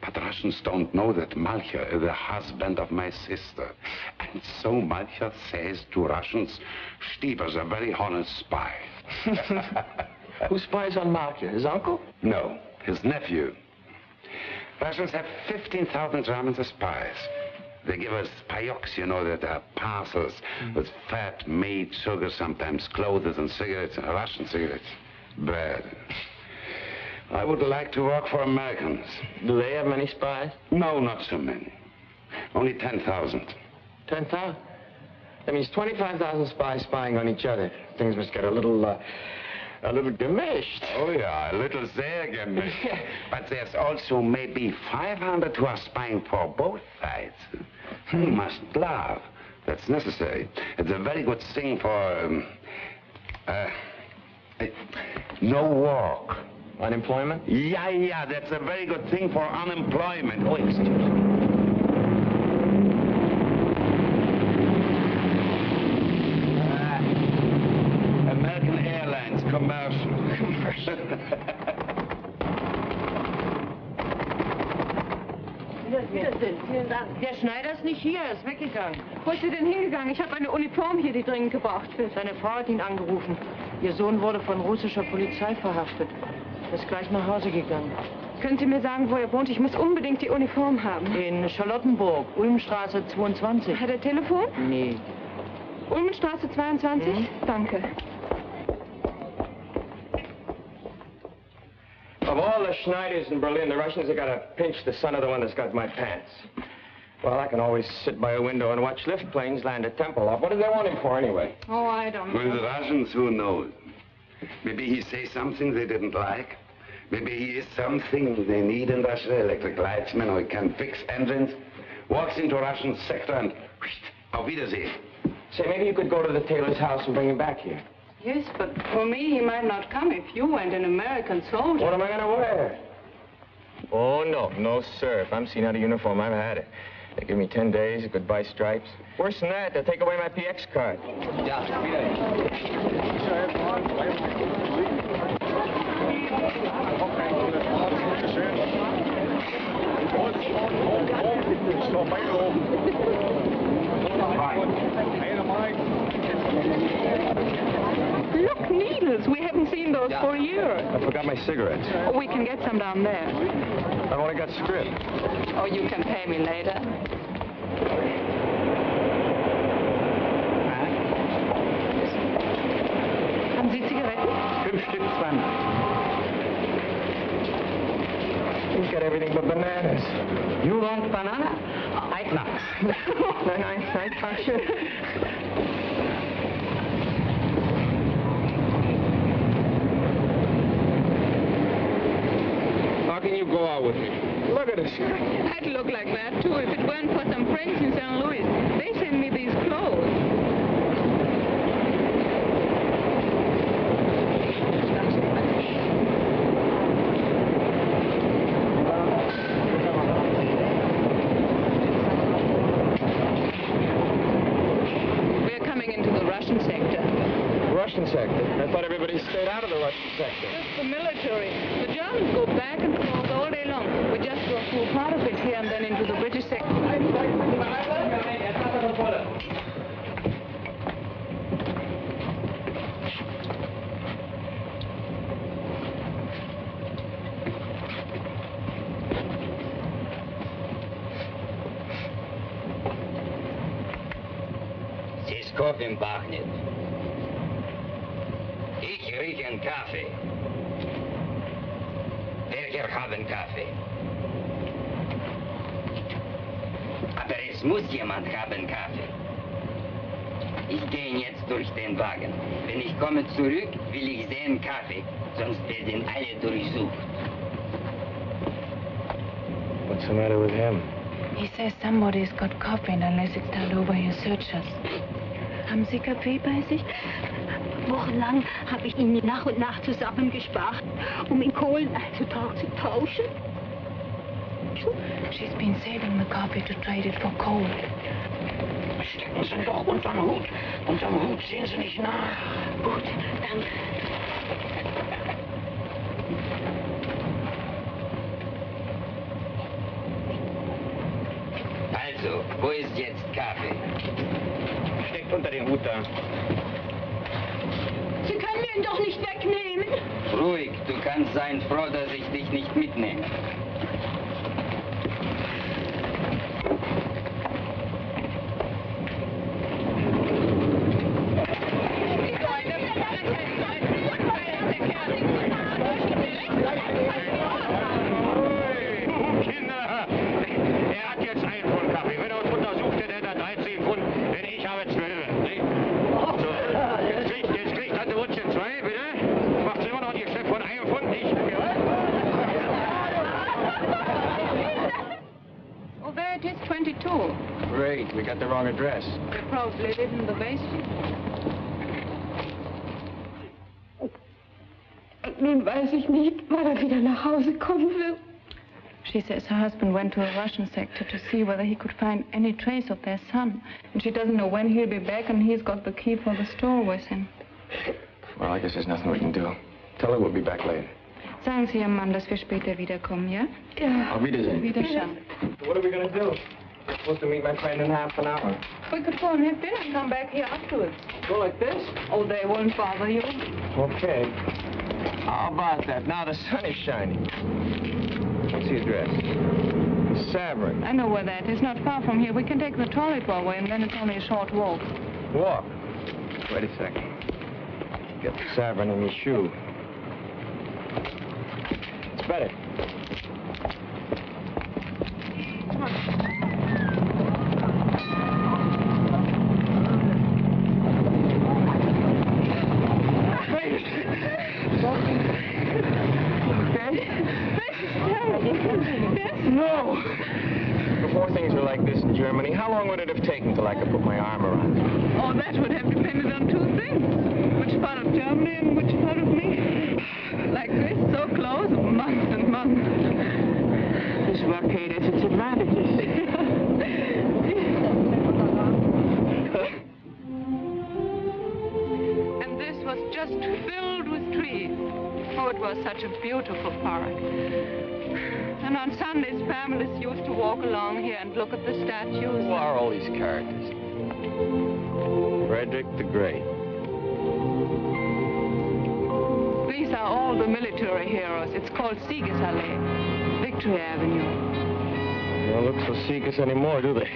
[SPEAKER 12] But Russians don't know that Malcher is the husband of my sister. And so Malcher says to Russians, Stieber's a very honest spy.
[SPEAKER 2] Who spies on Malcher? His uncle?
[SPEAKER 12] No, his nephew. Russians have 15,000 Germans as spies.
[SPEAKER 18] They give us payoks, you know, that are parcels with fat, meat, sugar, sometimes clothes and cigarettes, Russian cigarettes, bread. I would like to work for Americans.
[SPEAKER 2] Do they have many spies?
[SPEAKER 18] No, not so many. Only 10,000.
[SPEAKER 2] 10,000? That means 25,000 spies spying on each other. Things must get a little gemished.
[SPEAKER 18] Oh, yeah, a little sehr gemished. But there's also maybe 500 who are spying for both sides. You must laugh. That's necessary. It's a very good thing for, no work.
[SPEAKER 2] Unemployment?
[SPEAKER 18] Yeah, that's a very good thing for unemployment. Oh, excuse me. American Airlines commercial.
[SPEAKER 19] Vielen Dank. Der Schneider ist nicht hier, er ist weggegangen.
[SPEAKER 16] Wo ist er denn hingegangen? Ich habe eine Uniform hier, die dringend gebraucht wird.
[SPEAKER 19] Seine Frau hat ihn angerufen. Ihr Sohn wurde von russischer Polizei verhaftet. Er ist gleich nach Hause gegangen.
[SPEAKER 16] Können Sie mir sagen, wo er wohnt? Ich muss unbedingt die Uniform haben.
[SPEAKER 19] In Charlottenburg, Ulmstraße 22.
[SPEAKER 16] Hat er Telefon?
[SPEAKER 19] Nee.
[SPEAKER 16] Ulmenstraße 22? Danke.
[SPEAKER 2] Of all the Schneiders in Berlin, the Russians have got to pinch the son of the one that's got my pants. Well, I can always sit by a window and watch lift planes land at Tempelhof. What do they want him for, anyway?
[SPEAKER 16] Oh, I don't know.
[SPEAKER 18] With the Russians, who knows? Maybe he says something they didn't like. Maybe he is something they need in Russia, electric lightsman, or he can fix engines. Walks into a Russian sector and auf Wiedersehen.
[SPEAKER 2] Say, maybe you could go to the tailor's house and bring him back here.
[SPEAKER 16] Yes, but for me, he might not come if you went an American soldier.
[SPEAKER 2] What am I going to wear? Oh, no, sir. If I'm seen out of uniform, I've had it. They give me 10 days, goodbye stripes. Worse than that, they'll take away my PX card.
[SPEAKER 16] Look, needles. We haven't seen those for a year.
[SPEAKER 2] I forgot my cigarettes.
[SPEAKER 16] Oh, we can get some down there.
[SPEAKER 2] I've only got script.
[SPEAKER 16] Oh, you can pay me later. Haben Sie Zigaretten?
[SPEAKER 18] 5 Stück, 20.
[SPEAKER 2] He's got everything but bananas.
[SPEAKER 11] You want banana? Eggnuts.
[SPEAKER 16] Nein, danke.
[SPEAKER 2] How can you go out with me? Look at us.
[SPEAKER 16] I'd look like that, too, if it weren't for some friends in St. Louis. They send me these clothes. We're coming into the Russian sector.
[SPEAKER 2] Russian sector? I thought everybody stayed out of the Russian sector.
[SPEAKER 16] It's the military. The Germans go back and forth all day long. We just go through part of it here and then into the British sector.
[SPEAKER 20] Здесь кофе пахнет. Ich rieche einen Kaffee. Welcher haben Kaffee? Aber es muss jemand haben Kaffee. Ich gehe jetzt durch den Wagen. Wenn ich komme zurück, will ich sehen Kaffee, sonst werden alle durchsucht.
[SPEAKER 2] What's the matter with him?
[SPEAKER 16] He says somebody's got coffee and unless it's turned over, he'll search us. Haben Sie Kaffee bei sich?
[SPEAKER 21] Wochenlang habe ich ihn nach und nach zusammengespart, um in Kohlen einzutauschen.
[SPEAKER 16] She's been saving the coffee to trade it for coal.
[SPEAKER 20] Stecken Sie doch unterm Hut. Unterm Hut sehen Sie nicht nach.
[SPEAKER 21] Gut, danke.
[SPEAKER 20] Also, wo ist jetzt Kaffee?
[SPEAKER 2] Steckt unter den Hut da.
[SPEAKER 21] Sie können mir ihn doch nicht wegnehmen.
[SPEAKER 20] Ruhig, du kannst sein froh, dass ich dich nicht mitnehme.
[SPEAKER 16] it is 22.
[SPEAKER 2] Great, we got the wrong address.
[SPEAKER 16] They probably live in the basement.
[SPEAKER 21] Nun weiß ich nicht, wann wieder nach Hause kommen wird.
[SPEAKER 16] She says her husband went to a Russian sector to see whether he could find any trace of their son. And she doesn't know when he'll be back, and he's got the key for the store with him.
[SPEAKER 2] Well, I guess there's nothing we can do. Tell her we'll be back later.
[SPEAKER 16] Sagen Sie Ihrem Mann, dass wir später wiederkommen, ja?
[SPEAKER 21] Ja.
[SPEAKER 2] Auf Wiedersehen.
[SPEAKER 16] Wiedersehen.
[SPEAKER 2] What are we going to do? We're supposed to meet my friend in half an hour.
[SPEAKER 16] We could go and have dinner and come back here afterwards.
[SPEAKER 2] Go like this?
[SPEAKER 16] Oh, they won't bother you.
[SPEAKER 2] Okay. How about that? Now the sun is shining. What's the address? Savern.
[SPEAKER 16] I know where that is. Not far from here. We can take the toilet while we're in, then it's only a short walk.
[SPEAKER 2] Walk? Wait a second. Get the Savern in your shoe. It's better. Come on. No! Before things were like this in Germany, how long would it have taken till I could put my arm around you?
[SPEAKER 16] Oh, that would have depended on two things. Which part of Germany and which part of me. Like this, so close, months and months.
[SPEAKER 21] This blockade has its advantages.
[SPEAKER 16] And this was just filled with trees. Oh, it was such a beautiful park. And on Sundays, families used to walk along here and look at the statues.
[SPEAKER 2] Who are all these characters? Frederick the Great.
[SPEAKER 16] These are all the military heroes. It's called Siegesallee, Victory Avenue.
[SPEAKER 2] They don't look so Sieges anymore, do they?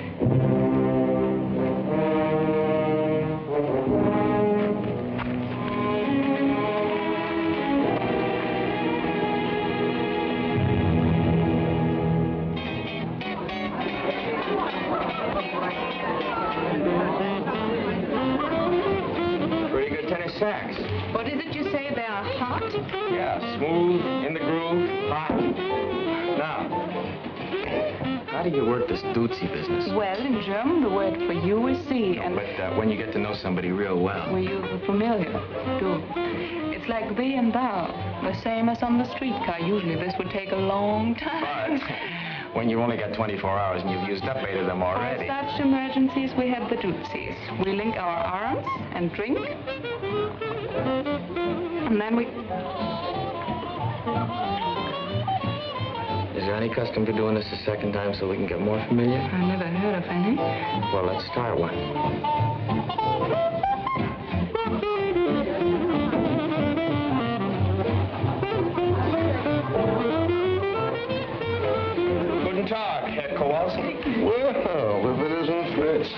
[SPEAKER 2] Pretty good tennis sacks.
[SPEAKER 16] What is it you say? They are hot?
[SPEAKER 2] Yeah, smooth, in the groove, hot. Now, how do you work this Duzi business?
[SPEAKER 16] Well, in German, the word for you is sie, and
[SPEAKER 2] But when you get to know somebody real well.
[SPEAKER 16] we use the familiar, du. It's like thee and thou, the same as on the streetcar. Usually this would take a long time.
[SPEAKER 2] But when you only got 24 hours and you've used up 8 of them
[SPEAKER 16] For
[SPEAKER 2] already.
[SPEAKER 16] such emergencies, we have the Duzis. We link our arms and drink, and then we...
[SPEAKER 2] Is there any custom to doing this a second time so we can get more familiar?
[SPEAKER 16] I never heard of any.
[SPEAKER 2] Well, let's start one. Guten Tag, Herr Kowalski.
[SPEAKER 4] Well, if it isn't Fritz.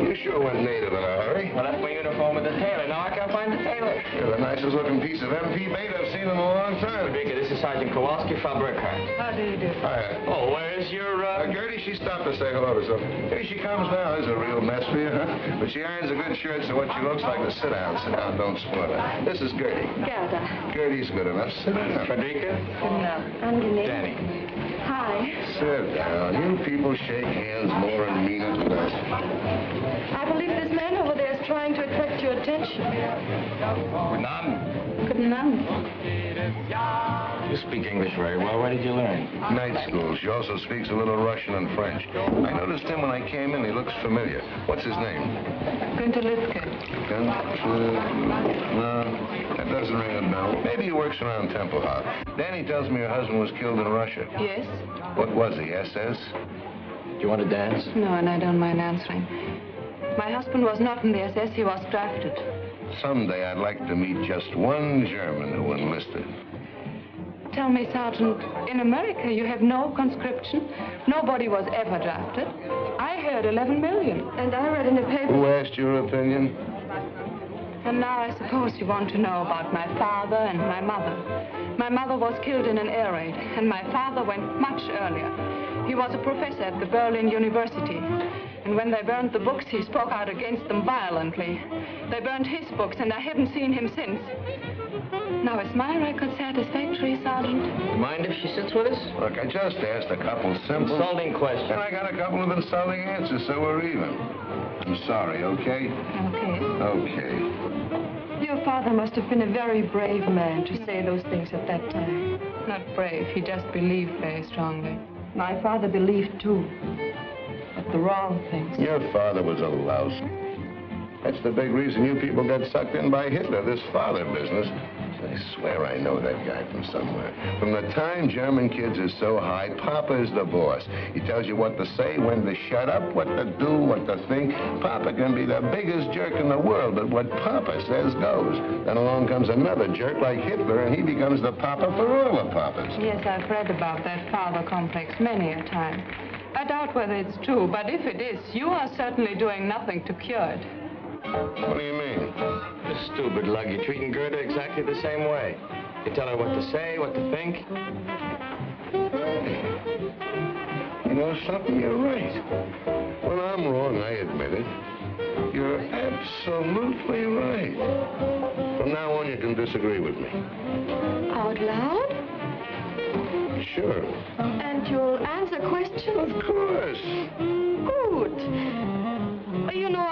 [SPEAKER 4] You sure went native in a hurry.
[SPEAKER 2] I left my uniform with the tailor. Now I can't find the tailor.
[SPEAKER 4] You're the nicest looking piece of MP bait I've seen in a long time.
[SPEAKER 2] Rebecca, this is Sergeant Kowalski from Burkhardt.
[SPEAKER 16] How do you do?
[SPEAKER 4] Hi.
[SPEAKER 2] Oh, where's your,
[SPEAKER 4] Gertie, she stopped to say hello to something. Here she comes now. There's a real mess for you, huh? But she irons a good shirt, so what she looks like is sit down, don't splutter. This is Gertie.
[SPEAKER 21] Gerda.
[SPEAKER 4] Gertie's good enough. Sit down.
[SPEAKER 2] Frederica?
[SPEAKER 21] Angenehm.
[SPEAKER 2] Danny.
[SPEAKER 21] Hi.
[SPEAKER 4] Sit down. You people shake hands more and mean it than us.
[SPEAKER 21] I believe this man over there is trying to attract your attention.
[SPEAKER 2] None.
[SPEAKER 21] Good none.
[SPEAKER 2] You speak English very well. Where did you learn?
[SPEAKER 4] Night school. She also speaks a little Russian and French. I noticed him when I came in. He looks familiar. What's his name?
[SPEAKER 16] Günther Litzke.
[SPEAKER 4] No, that doesn't ring a bell. Maybe he works around Tempelhof. Danny tells me her husband was killed in Russia.
[SPEAKER 16] Yes?
[SPEAKER 4] What was he, SS?
[SPEAKER 2] Do you want to dance?
[SPEAKER 16] No, and I don't mind answering. My husband was not in the SS. He was drafted.
[SPEAKER 4] Someday I'd like to meet just one German who enlisted.
[SPEAKER 16] Tell me, Sergeant, in America you have no conscription. Nobody was ever drafted. I heard 11 million.
[SPEAKER 21] And I read in the paper...
[SPEAKER 4] Who asked your opinion?
[SPEAKER 16] And now I suppose you want to know about my father and my mother. My mother was killed in an air raid, and my father went much earlier. He was a professor at the Berlin University. And when they burned the books, he spoke out against them violently. They burned his books, and I haven't seen him since. Now, is my record satisfactory, Sergeant?
[SPEAKER 2] Mind if she sits with us?
[SPEAKER 4] Look, I just asked a couple simple...
[SPEAKER 2] Insulting questions.
[SPEAKER 4] And I got a couple of insulting answers, so we're even. I'm sorry, okay?
[SPEAKER 19] Okay.
[SPEAKER 4] Okay.
[SPEAKER 19] Your father must have been a very brave man to say those things at that time.
[SPEAKER 16] Not brave, he just believed very strongly.
[SPEAKER 19] My father believed too, but the wrong things.
[SPEAKER 4] Your father was a louse. That's the big reason you people got sucked in by Hitler, this father business. I swear I know that guy from somewhere. From the time German kids are so high, Papa is the boss. He tells you what to say, when to shut up, what to do, what to think. Papa can be the biggest jerk in the world, but what Papa says goes. Then along comes another jerk like Hitler, and he becomes the Papa for all the Papas.
[SPEAKER 16] Yes, I've read about that father complex many a time. I doubt whether it's true, but if it is, you are certainly doing nothing to cure it.
[SPEAKER 4] What do you mean?
[SPEAKER 2] This stupid lug, you're treating Gerda exactly the same way. You tell her what to say, what to think.
[SPEAKER 4] You know something? You're right. When I'm wrong, I admit it. You're absolutely right. From now on, you can disagree with me.
[SPEAKER 19] Out loud?
[SPEAKER 4] Sure.
[SPEAKER 19] And you'll answer questions?
[SPEAKER 4] Of course.
[SPEAKER 19] Good. You know,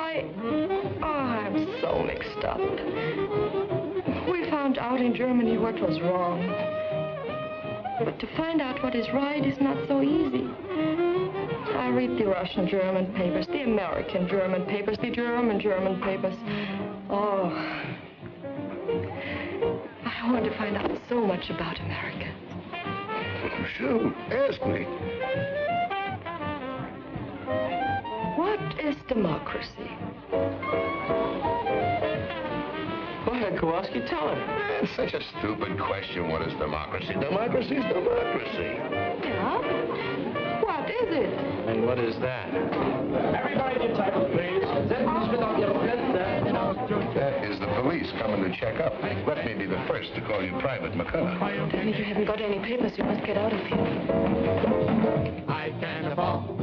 [SPEAKER 19] I'm so mixed up. We found out in Germany what was wrong. But to find out what is right is not so easy. I read the Russian-German papers, the American-German papers, the German-German papers. Oh, I want to find out so much about America.
[SPEAKER 4] Shoot, ask me.
[SPEAKER 19] What is democracy?
[SPEAKER 2] Go ahead, Kowalski, tell her.
[SPEAKER 4] That's such a stupid question. What is democracy? Democracy is democracy.
[SPEAKER 19] Yeah? What is it?
[SPEAKER 2] And what is that?
[SPEAKER 7] Everybody get title, please.
[SPEAKER 4] That is the police coming to check up. Let me be the first to call you Private McCullough.
[SPEAKER 19] Danny, you haven't got any papers. You must get out of here.
[SPEAKER 1] I can afford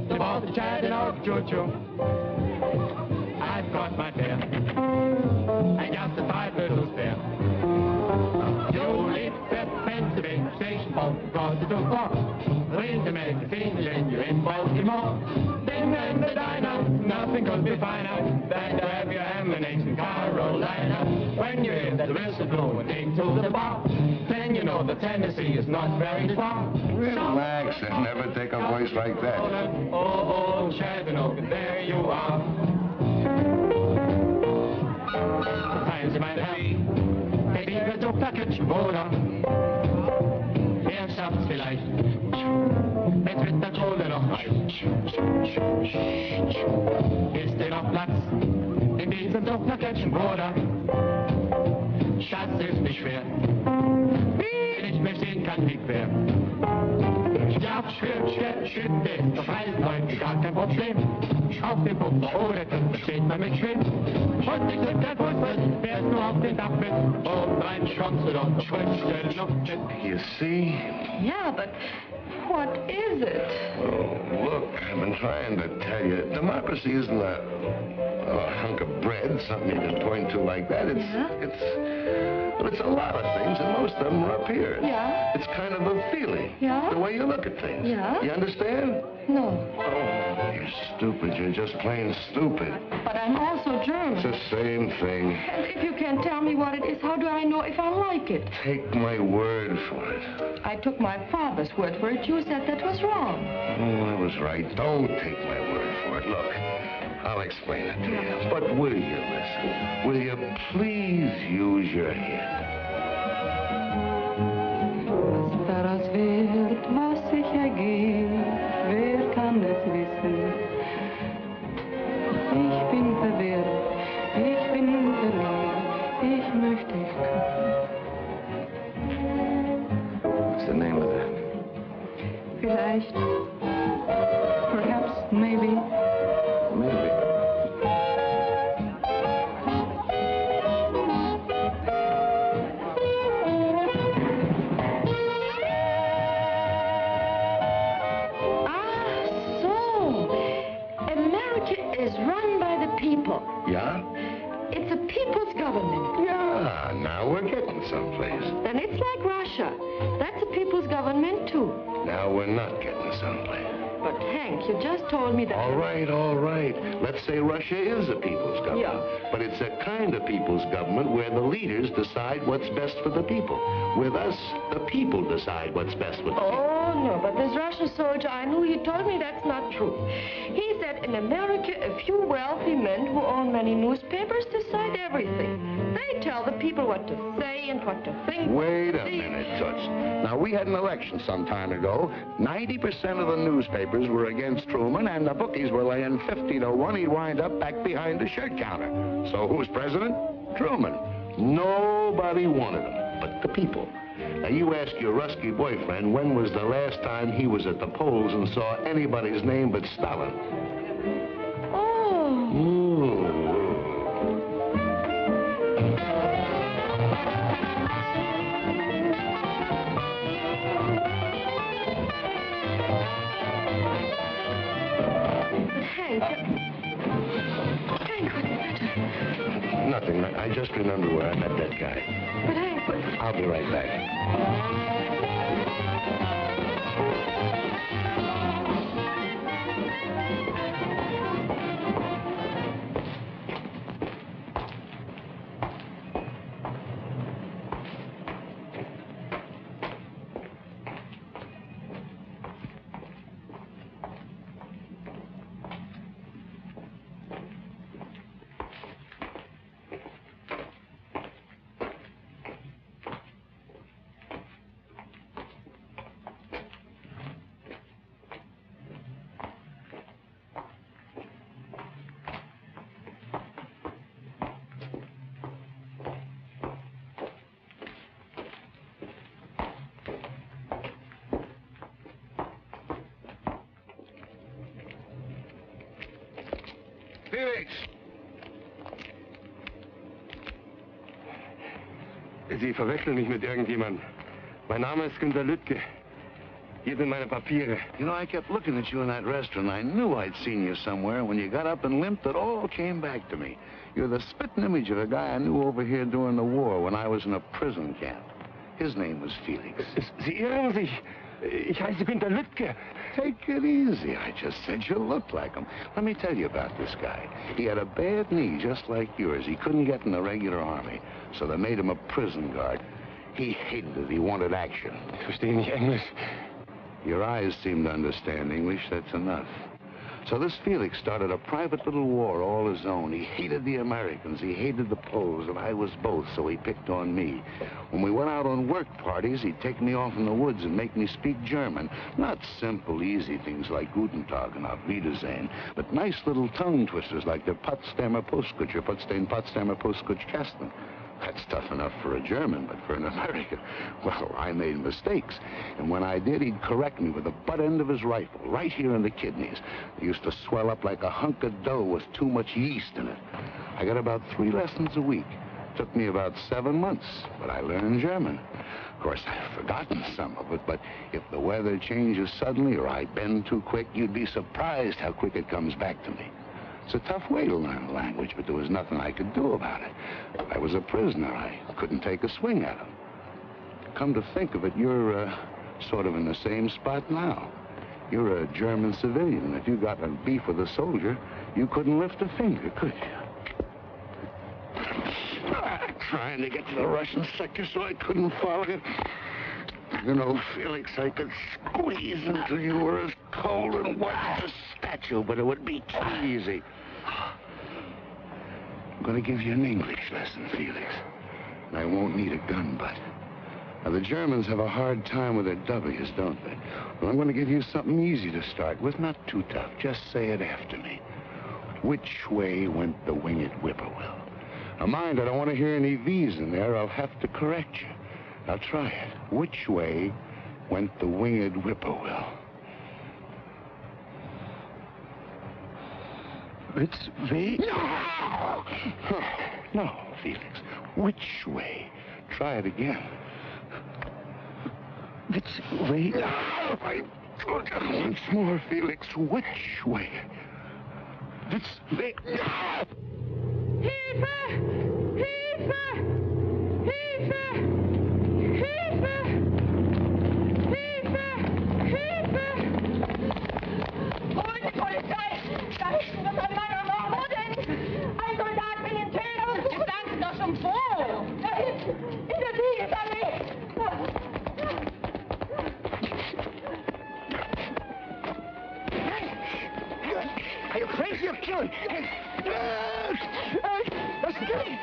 [SPEAKER 1] the chatting of choo-choo. I've got my fare. I got the 5 little spare. You leave the Pennsylvania station because it took off. When to make a scene, then you're in Baltimore. Then in the diner, nothing could be finer than to have your Emanates in Carolina. When you hear that whistle blow and take to the bar, then you know that Tennessee is not very far.
[SPEAKER 4] Relax and never take a voice like that.
[SPEAKER 1] Oh, Chattanooga, there you are. Times mein Herr, Baby, du Package, oder? Wer schafft's vielleicht? Jetzt wird der Kohle noch reich. Ist dir noch Platz in diesem Druckerkettchen, Bruder? Das ist nicht schwer. Wenn ich mich sehen kann, wie quer. Ja, schön, doch alles heute gar kein Problem. Auf dem Punkt oder das steht man mit schön. Und ich sind kein Fußball, wer ist nur auf den Dach mit. Und rein kommst du doch Schriftstellen noch mit.
[SPEAKER 4] You see?
[SPEAKER 19] Yeah, but what is it?
[SPEAKER 4] Oh, look, I've been trying to tell you. Democracy isn't a hunk of bread, something you can point to like that. It's a lot of things, and most of them are up here.
[SPEAKER 19] Yeah?
[SPEAKER 4] It's kind of a feeling.
[SPEAKER 19] Yeah?
[SPEAKER 4] The way you look at things.
[SPEAKER 19] Yeah?
[SPEAKER 4] You understand?
[SPEAKER 19] No.
[SPEAKER 4] Oh, you're stupid. You're just plain stupid.
[SPEAKER 19] But I'm also German.
[SPEAKER 4] It's the same thing.
[SPEAKER 19] And if you can't tell me what it is, how do I know if I like it?
[SPEAKER 4] Take my word for it.
[SPEAKER 19] I took my father's word for it. You said that was wrong.
[SPEAKER 4] Oh, I was right. Don't take my word for it. Look, I'll explain it to you. But will you listen? Will you please use your head?
[SPEAKER 16] Was daraus wird, was sich ergeht, wer kann es wissen? Ich bin verwirrt, ich bin verliebt, ich möchte
[SPEAKER 4] What's the name of that?
[SPEAKER 16] vielleicht, perhaps, maybe.
[SPEAKER 4] Maybe.
[SPEAKER 19] Is run by the people.
[SPEAKER 4] Yeah?
[SPEAKER 19] It's a people's government.
[SPEAKER 4] Yeah, now we're getting someplace.
[SPEAKER 19] Then it's like Russia. That's a people's government, too.
[SPEAKER 4] Now we're not getting someplace.
[SPEAKER 19] But, Hank, you just told me that...
[SPEAKER 4] All right, all right. Let's say Russia is a people's government.
[SPEAKER 19] Yeah.
[SPEAKER 4] But it's a kind of people's government where the leaders decide what's best for the people. With us, the people decide what's best for the people.
[SPEAKER 19] Oh, no, but this Russian soldier I knew, he told me that's not true. He said in America, a few wealthy men who own many newspapers decide everything. They tell the people what to say and what to think.
[SPEAKER 4] Wait a minute, Toots. Now, we had an election some time ago. 90% of the newspapers were against Truman, and the bookies were laying 50 to 1 he'd wind up back behind the shirt counter. So who's president? Truman. Nobody wanted him but the people. Now, you ask your Rusky boyfriend when was the last time he was at the polls and saw anybody's name but Stalin. Nothing. I just remember where I met that guy.
[SPEAKER 19] But Hank,
[SPEAKER 4] I'll be right back. Felix!
[SPEAKER 2] Sie verwechseln mich mit irgendjemandem. Mein Name ist Günter Lüttke. Hier sind meine Papiere.
[SPEAKER 4] You know, I kept looking at you in that restaurant. I knew I'd seen you somewhere. When you got up and limped, it all came back to me. You're the spitting image of a guy I knew over here during the war when I was in a prison camp. His name was Felix.
[SPEAKER 2] Sie irren sich. Ich heiße Günter Lüttke.
[SPEAKER 4] Take it easy. I just said you looked like him. Let me tell you about this guy. He had a bad knee just like yours. He couldn't get in the regular army, so they made him a prison guard. He hated it. He wanted action.
[SPEAKER 2] Ich verstehe nicht Englisch.
[SPEAKER 4] Your eyes seem to understand English. That's enough. So this Felix started a private little war all his own. He hated the Americans, he hated the Poles, and I was both, so he picked on me. When we went out on work parties, he'd take me off in the woods and make me speak German. Not simple, easy things like Guten Tag and Auf Wiedersehen, but nice little tongue twisters like the Potsdamer Postkutscher, Potsdamer Postkutschkasten. That's tough enough for a German, but for an American, well, I made mistakes. And when I did, he'd correct me with the butt end of his rifle, right here in the kidneys. They used to swell up like a hunk of dough with too much yeast in it. I got about 3 lessons a week. Took me about 7 months, but I learned German. Of course, I've forgotten some of it, but if the weather changes suddenly or I bend too quick, you'd be surprised how quick it comes back to me. It's a tough way to learn a language, but there was nothing I could do about it. I was a prisoner. I couldn't take a swing at him. Come to think of it, you're sort of in the same spot now. You're a German civilian. If you got in beef with a soldier, you couldn't lift a finger, could you? Trying to get to the Russian sector so I couldn't follow you. You know, Felix, I could squeeze until you were as cold and white as a statue, but it would be too easy. I'm going to give you an English lesson, Felix. And I won't need a gun butt. Now, the Germans have a hard time with their W's, don't they? Well, I'm going to give you something easy to start with, not too tough. Just say it after me. Which way went the winged whippoorwill? Now, mind, I don't want to hear any V's in there. I'll have to correct you. Now, try it. Which way went the winged whippoorwill?
[SPEAKER 2] It's V?
[SPEAKER 4] No! No, Felix. Which way? Try it again.
[SPEAKER 2] Which way?
[SPEAKER 4] No! Once more, Felix. Which way?
[SPEAKER 2] Which way?
[SPEAKER 15] Hilfe! Hilfe! Hilfe!
[SPEAKER 1] Are you crazy? You're killing. Listen to me.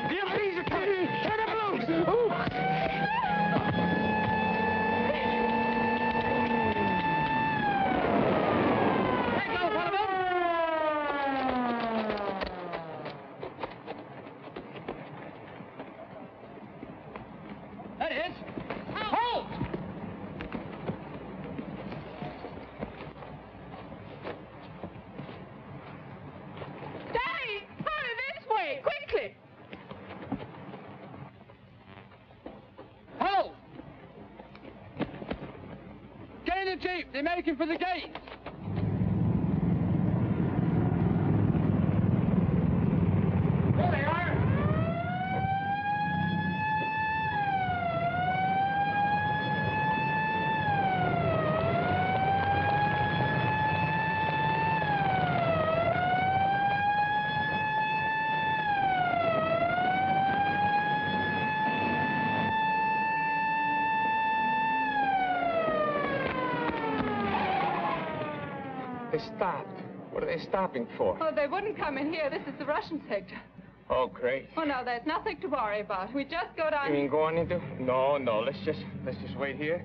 [SPEAKER 1] The MPs are coming. Turn them loose.
[SPEAKER 5] That is. Halt!
[SPEAKER 16] Daddy, hurry this way, quickly!
[SPEAKER 5] Halt! Get in the jeep. They're making for the gate. There they are.
[SPEAKER 2] They stopped. What are they stopping for?
[SPEAKER 16] Oh, they wouldn't come in here. This is the Russian sector.
[SPEAKER 2] Oh, great.
[SPEAKER 16] Oh, no, there's nothing to worry about. We just go down...
[SPEAKER 2] You mean going into? No, let's just wait here,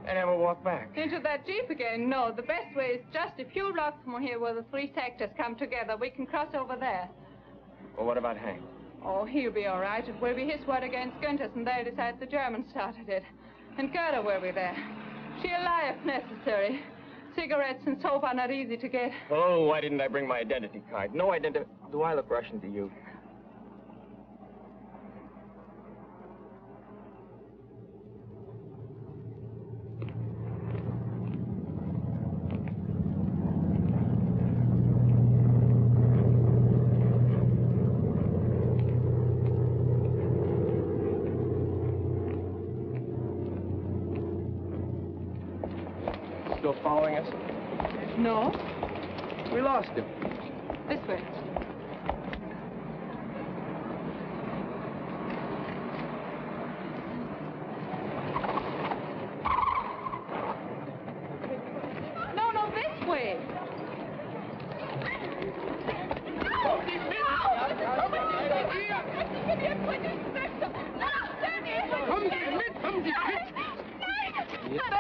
[SPEAKER 2] and then we'll walk back.
[SPEAKER 16] Into that jeep again? No, the best way is just a few blocks from here where the three sectors come together. We can cross over there.
[SPEAKER 2] Well, what about Hank?
[SPEAKER 16] Oh, he'll be all right. It will be his word against Günther's, and they'll decide the Germans started it. And Gerda will be there. She'll lie if necessary. Cigarettes and soap are not easy to get.
[SPEAKER 2] Oh, why didn't I bring my identity card? No identity. Do I look Russian to you? Still following us?
[SPEAKER 16] No?
[SPEAKER 2] We lost him.
[SPEAKER 16] This way. No, this way.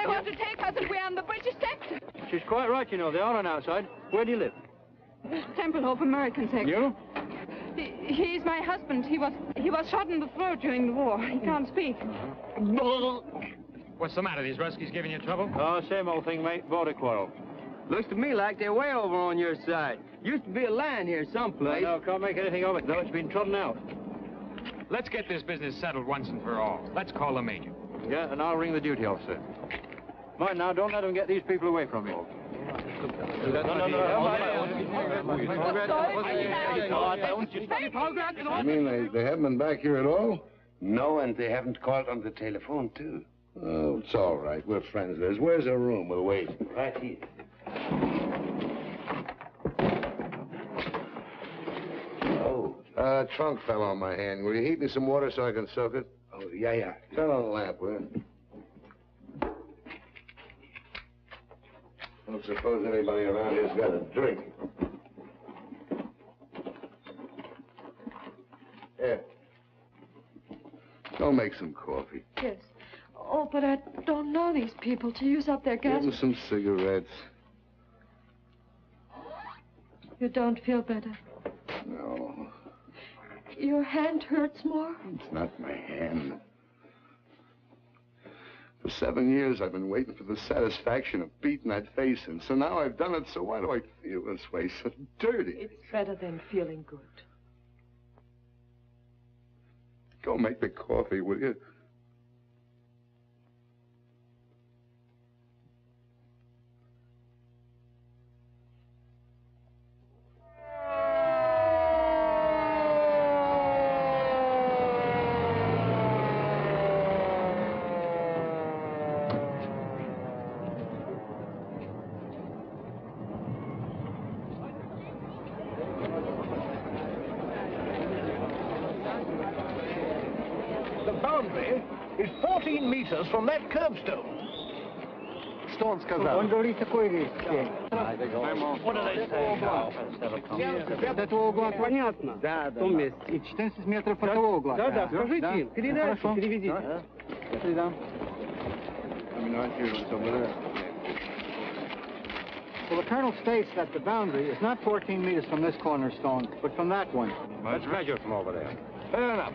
[SPEAKER 16] They want to take us if we're on the British sector.
[SPEAKER 5] She's quite right, you know. They are on our side. Where do you live?
[SPEAKER 16] Templehof, American sector.
[SPEAKER 5] You?
[SPEAKER 16] He's my husband. He was shot in the throat during the war. He can't speak.
[SPEAKER 6] What's the matter? These Ruskies giving you trouble?
[SPEAKER 5] Oh, same old thing, mate. Border quarrel.
[SPEAKER 8] Looks to me like they're way over on your side. Used to be a line here someplace.
[SPEAKER 5] No, can't make anything of it, though. It's been trodden out.
[SPEAKER 6] Let's get this business settled once and for all. Let's call the major.
[SPEAKER 5] Yeah, and I'll ring the duty officer. Mind now, don't let them get these people away from you.
[SPEAKER 4] You mean they haven't been back here at all?
[SPEAKER 18] No, and they haven't called on the telephone, too.
[SPEAKER 4] Oh, it's all right. We're friends, Liz. Where's our room? We'll wait.
[SPEAKER 18] Right here. Oh.
[SPEAKER 4] Trunk fell on my hand. Will you heat me some water so I can soak it?
[SPEAKER 18] Oh, yeah.
[SPEAKER 4] Turn on the lamp, will you? Don't suppose anybody around here's got a drink. Here. Go make some coffee.
[SPEAKER 19] Yes. Oh, but I don't know these people to use up their gas.
[SPEAKER 4] Give them some cigarettes.
[SPEAKER 19] You don't feel better.
[SPEAKER 4] No,
[SPEAKER 19] Your hand hurts more?
[SPEAKER 4] it's not my hand. For 7 years, I've been waiting for the satisfaction of beating that face in. So now I've done it, so why do I feel this way? So dirty.
[SPEAKER 19] It's better than feeling good.
[SPEAKER 4] Go make the coffee, will you?
[SPEAKER 10] boundary is 14 meters from that curbstone.
[SPEAKER 4] Stone сказал.
[SPEAKER 10] Он говорит такой вещь.
[SPEAKER 7] What do they say?
[SPEAKER 10] Это угла понятно.
[SPEAKER 7] Да.
[SPEAKER 10] В том месте. И 14 метров от того угла. Да, скажите им, передайте, переведите. Передам. Well, the colonel states that the boundary is not 14 meters from this cornerstone, but from that one.
[SPEAKER 2] Let's measure from over there.
[SPEAKER 10] Fair enough.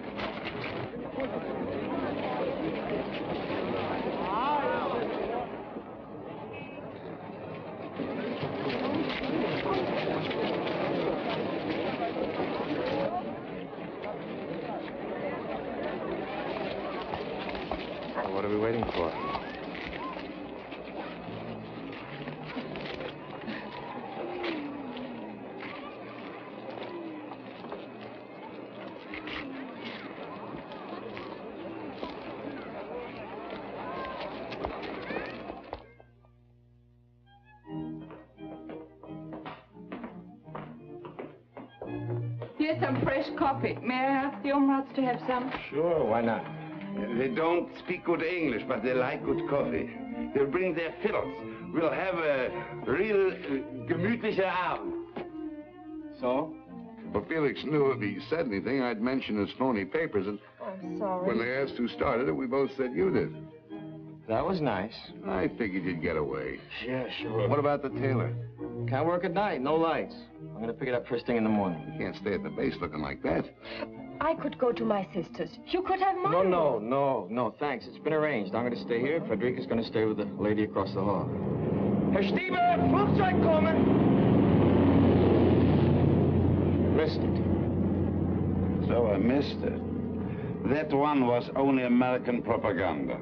[SPEAKER 2] What are we waiting for?
[SPEAKER 16] Here's some fresh coffee. May I ask the Omrats to have some?
[SPEAKER 2] Sure, why not?
[SPEAKER 18] They don't speak good English, but they like good coffee. They'll bring their fiddles. We'll have a real gemütlicher Abend.
[SPEAKER 4] So? Well, Felix knew if he said anything, I'd mention his phony papers, and
[SPEAKER 15] I'm sorry.
[SPEAKER 4] when they asked who started it, we both said you did.
[SPEAKER 2] That was nice.
[SPEAKER 4] I figured you'd get away.
[SPEAKER 2] Yeah, sure.
[SPEAKER 4] What about the tailor?
[SPEAKER 2] Can't work at night, no lights. I'm gonna pick it up first thing in the morning.
[SPEAKER 4] You can't stay at the base looking like that.
[SPEAKER 19] I could go to my sister's. You could have mine.
[SPEAKER 2] No, thanks. It's been arranged. I'm gonna stay here. Frederica's gonna stay with the lady across the hall. Herr Stieber, Flugzeug kommen! Missed it.
[SPEAKER 18] So I missed it. That one was only American propaganda.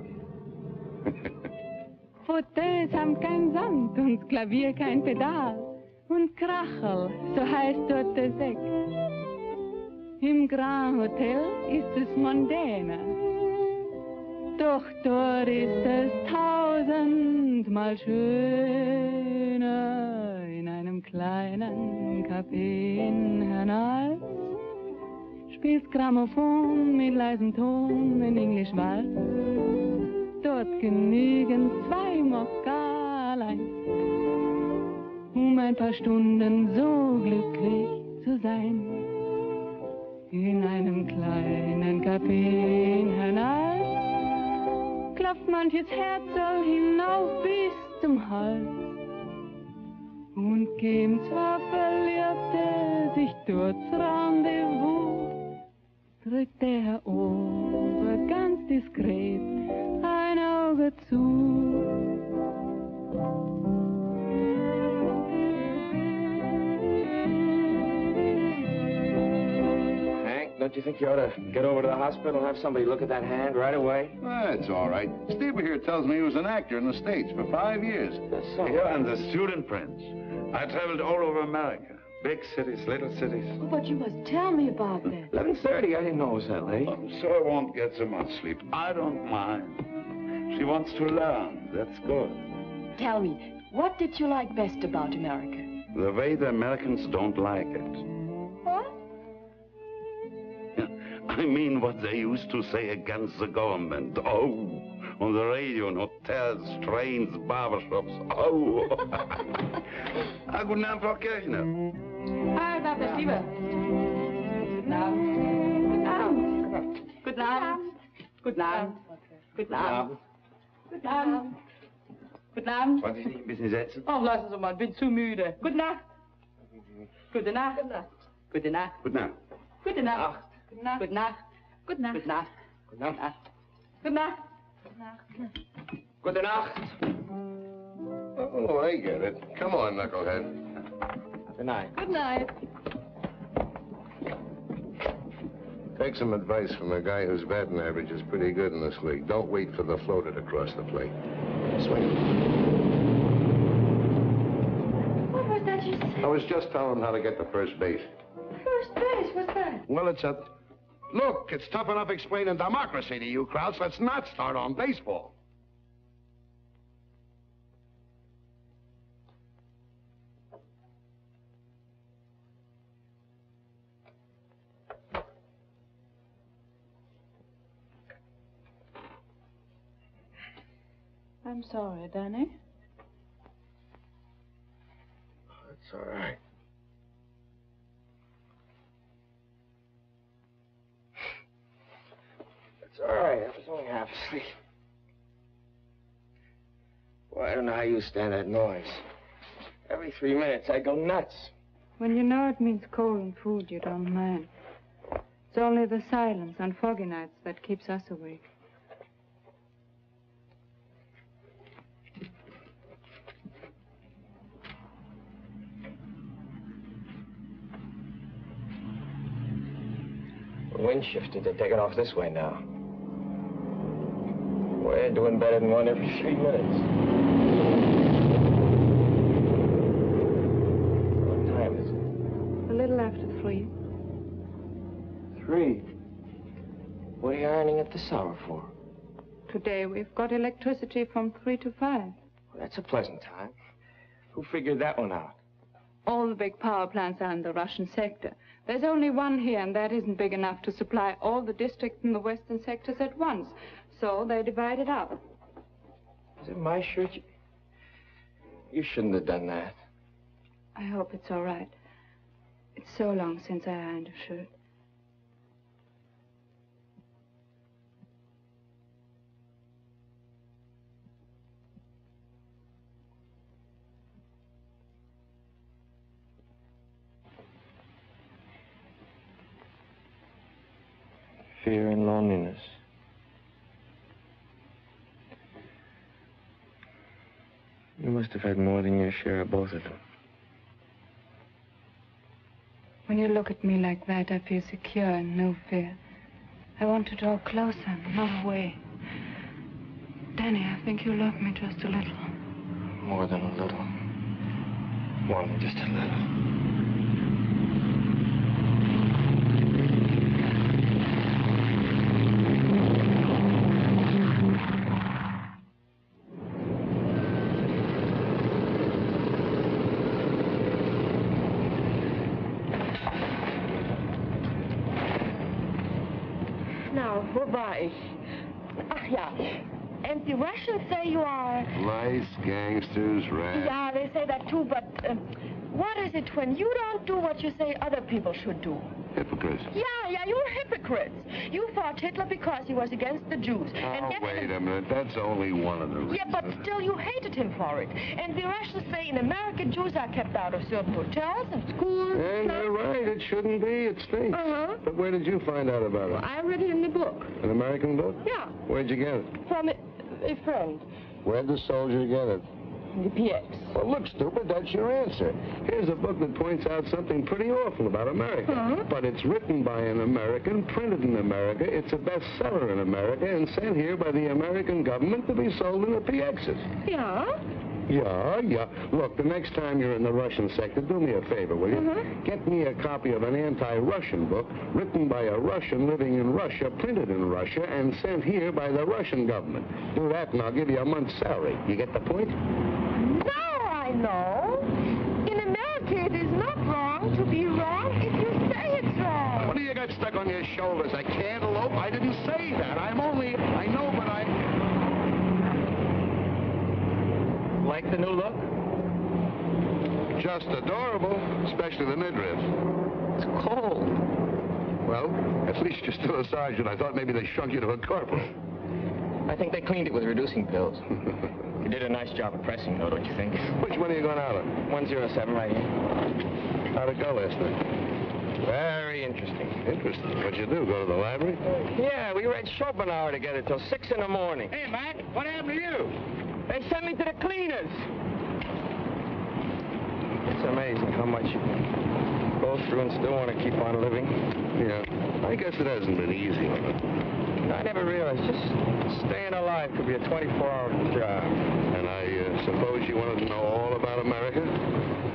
[SPEAKER 16] Fauteuils haben kein Sand und Klavier kein Pedal. Und Krachel, so heißt dort der Sekt. Im Grand Hotel ist es mondäner. Doch dort ist es tausendmal schöner. In einem kleinen Café in Hernals spielt Grammophon mit leisem Ton in Englisch Walz. Dort genügen 2 Mokkalein, ein paar Stunden so glücklich zu sein. In einem kleinen Café in Hernals klopft manches Herz so hinauf bis zum Hals. Und geben zwar Verliebte sich dort's Rendezvous, drückt der Herr Ober ganz diskret ein Auge zu.
[SPEAKER 2] Don't you think you ought to get over to the hospital and have somebody look at that hand right away?
[SPEAKER 4] That's all right. Steve here tells me he was an actor in the States for 5 years.
[SPEAKER 2] That's so.
[SPEAKER 18] Here I'm the student prince. I traveled all over America. Big cities, little cities.
[SPEAKER 19] Oh, but you must tell me about that.
[SPEAKER 2] 11:30. I didn't know it was that late.
[SPEAKER 18] So I won't get so much sleep. I don't mind. She wants to learn. That's good.
[SPEAKER 19] Tell me, what did you like best about America?
[SPEAKER 18] The way the Americans don't like it.
[SPEAKER 19] What?
[SPEAKER 18] I mean what they used to say against the government. Oh, on the radio, in hotels, trains, barbershops. Oh. Guten Abend, Frau Kirchner.
[SPEAKER 16] Hi, Dr. Stieber. Guten Abend. Guten Abend. Guten Abend. Guten Abend. Guten Abend. Guten Abend.
[SPEAKER 18] Wollen Sie sich ein bisschen setzen?
[SPEAKER 16] Oh, lassen Sie mal, bin zu müde. Gute Nacht. Gute Nacht. Gute Nacht.
[SPEAKER 18] Gute Nacht.
[SPEAKER 16] Gute Nacht. Gute Nacht. Gute Nacht. Gute Nacht. Gute Nacht. Gute Nacht.
[SPEAKER 2] Gute Nacht.
[SPEAKER 4] Oh, I get it. Come on, knucklehead.
[SPEAKER 2] Good night.
[SPEAKER 16] Good night.
[SPEAKER 4] Take some advice from a guy whose batting average is pretty good in this league. Don't wait for the floater to cross the plate. Swing.
[SPEAKER 19] What was that you said?
[SPEAKER 4] I was just telling him how to get to first base.
[SPEAKER 19] First base, what's that?
[SPEAKER 4] Well, it's a... Look, it's tough enough explaining democracy to you, Krauts. Let's not start on baseball.
[SPEAKER 16] I'm sorry, Danny.
[SPEAKER 2] That's all right. That's all right. I was only half asleep. Boy, I don't know how you stand that noise. Every 3 minutes, I go nuts.
[SPEAKER 16] When you know it means cold and food, you don't mind. It's only the silence on foggy nights that keeps us awake.
[SPEAKER 2] The wind shifted. They're taking off this way now. We're doing better than one every 3 minutes. What time is it?
[SPEAKER 16] A little after 3.
[SPEAKER 2] 3. What are you ironing at this hour for?
[SPEAKER 16] Today we've got electricity from 3 to 5.
[SPEAKER 2] Well, that's a pleasant time. Who figured that one out?
[SPEAKER 16] All the big power plants are in the Russian sector. There's only one here, and that isn't big enough to supply all the districts in the western sectors at once. So they divide it up.
[SPEAKER 2] Is it my shirt? You shouldn't have done that.
[SPEAKER 16] I hope it's all right. It's so long since I ironed a shirt.
[SPEAKER 2] Fear and loneliness. You must have had more than your share of both of them.
[SPEAKER 16] When you look at me like that, I feel secure and no fear. I want to draw closer, not away. Danny, I think you love me just a little.
[SPEAKER 2] More than a little. More than just a little.
[SPEAKER 19] Ach ja. And the Russians say you are...
[SPEAKER 4] Lice, gangsters, rats.
[SPEAKER 19] Yeah, they say that too, but what is it when you don't do what you say other people should do?
[SPEAKER 4] Hypocrites.
[SPEAKER 19] Yeah, you're hypocrites. You fought Hitler because he was against the Jews.
[SPEAKER 4] Oh, wait a minute. That's only one of the reasons.
[SPEAKER 19] Yeah, but still you hated him for it. And the Russians say in America, Jews are kept out of certain hotels and schools.
[SPEAKER 4] And they're right. It shouldn't be. It stinks.
[SPEAKER 19] Uh-huh.
[SPEAKER 4] But where did you find out about it?
[SPEAKER 19] Well, I read it in the book.
[SPEAKER 4] An American book?
[SPEAKER 19] Yeah.
[SPEAKER 4] Where'd you get it?
[SPEAKER 19] From a friend.
[SPEAKER 4] Where'd the soldier get it?
[SPEAKER 19] The PX.
[SPEAKER 4] Well, look, stupid, that's your answer. Here's a book that points out something pretty awful about America.
[SPEAKER 19] Huh?
[SPEAKER 4] But it's written by an American, printed in America, it's a bestseller in America, and sent here by the American government to be sold in the PXs.
[SPEAKER 19] Yeah?
[SPEAKER 4] Yeah. Look, the next time you're in the Russian sector, do me a favor, will you? Get me a copy of an anti-Russian book written by a Russian living in Russia, printed in Russia, and sent here by the Russian government. Do that, and I'll give you a month's salary. You get the point?
[SPEAKER 19] Now I know. In America, it is not wrong to be wrong if you say it's wrong.
[SPEAKER 4] What do you got stuck on your shoulders? A cantaloupe? I didn't say that. I know, but I...
[SPEAKER 2] Like the new look?
[SPEAKER 4] Just adorable, especially the midriff.
[SPEAKER 2] It's cold.
[SPEAKER 4] Well, at least you're still a sergeant. I thought maybe they shrunk you to a corporal.
[SPEAKER 2] I think they cleaned it with reducing pills. You did a nice job of pressing, though, don't you think?
[SPEAKER 4] Which one are you going out on?
[SPEAKER 2] 107 right here.
[SPEAKER 4] How'd it go last night?
[SPEAKER 2] Very interesting.
[SPEAKER 4] Interesting. What'd you do, go to the library?
[SPEAKER 2] Yeah, we read Schopenhauer together till 6 in the morning.
[SPEAKER 7] Hey, Mac, what happened to you?
[SPEAKER 2] They sent me to the cleaners. It's amazing how much you can go through and still want to keep on living.
[SPEAKER 4] Yeah, I guess it hasn't been easy on it.
[SPEAKER 2] I never realized just staying alive could be a 24-hour job.
[SPEAKER 4] And I suppose you wanted to know all about America?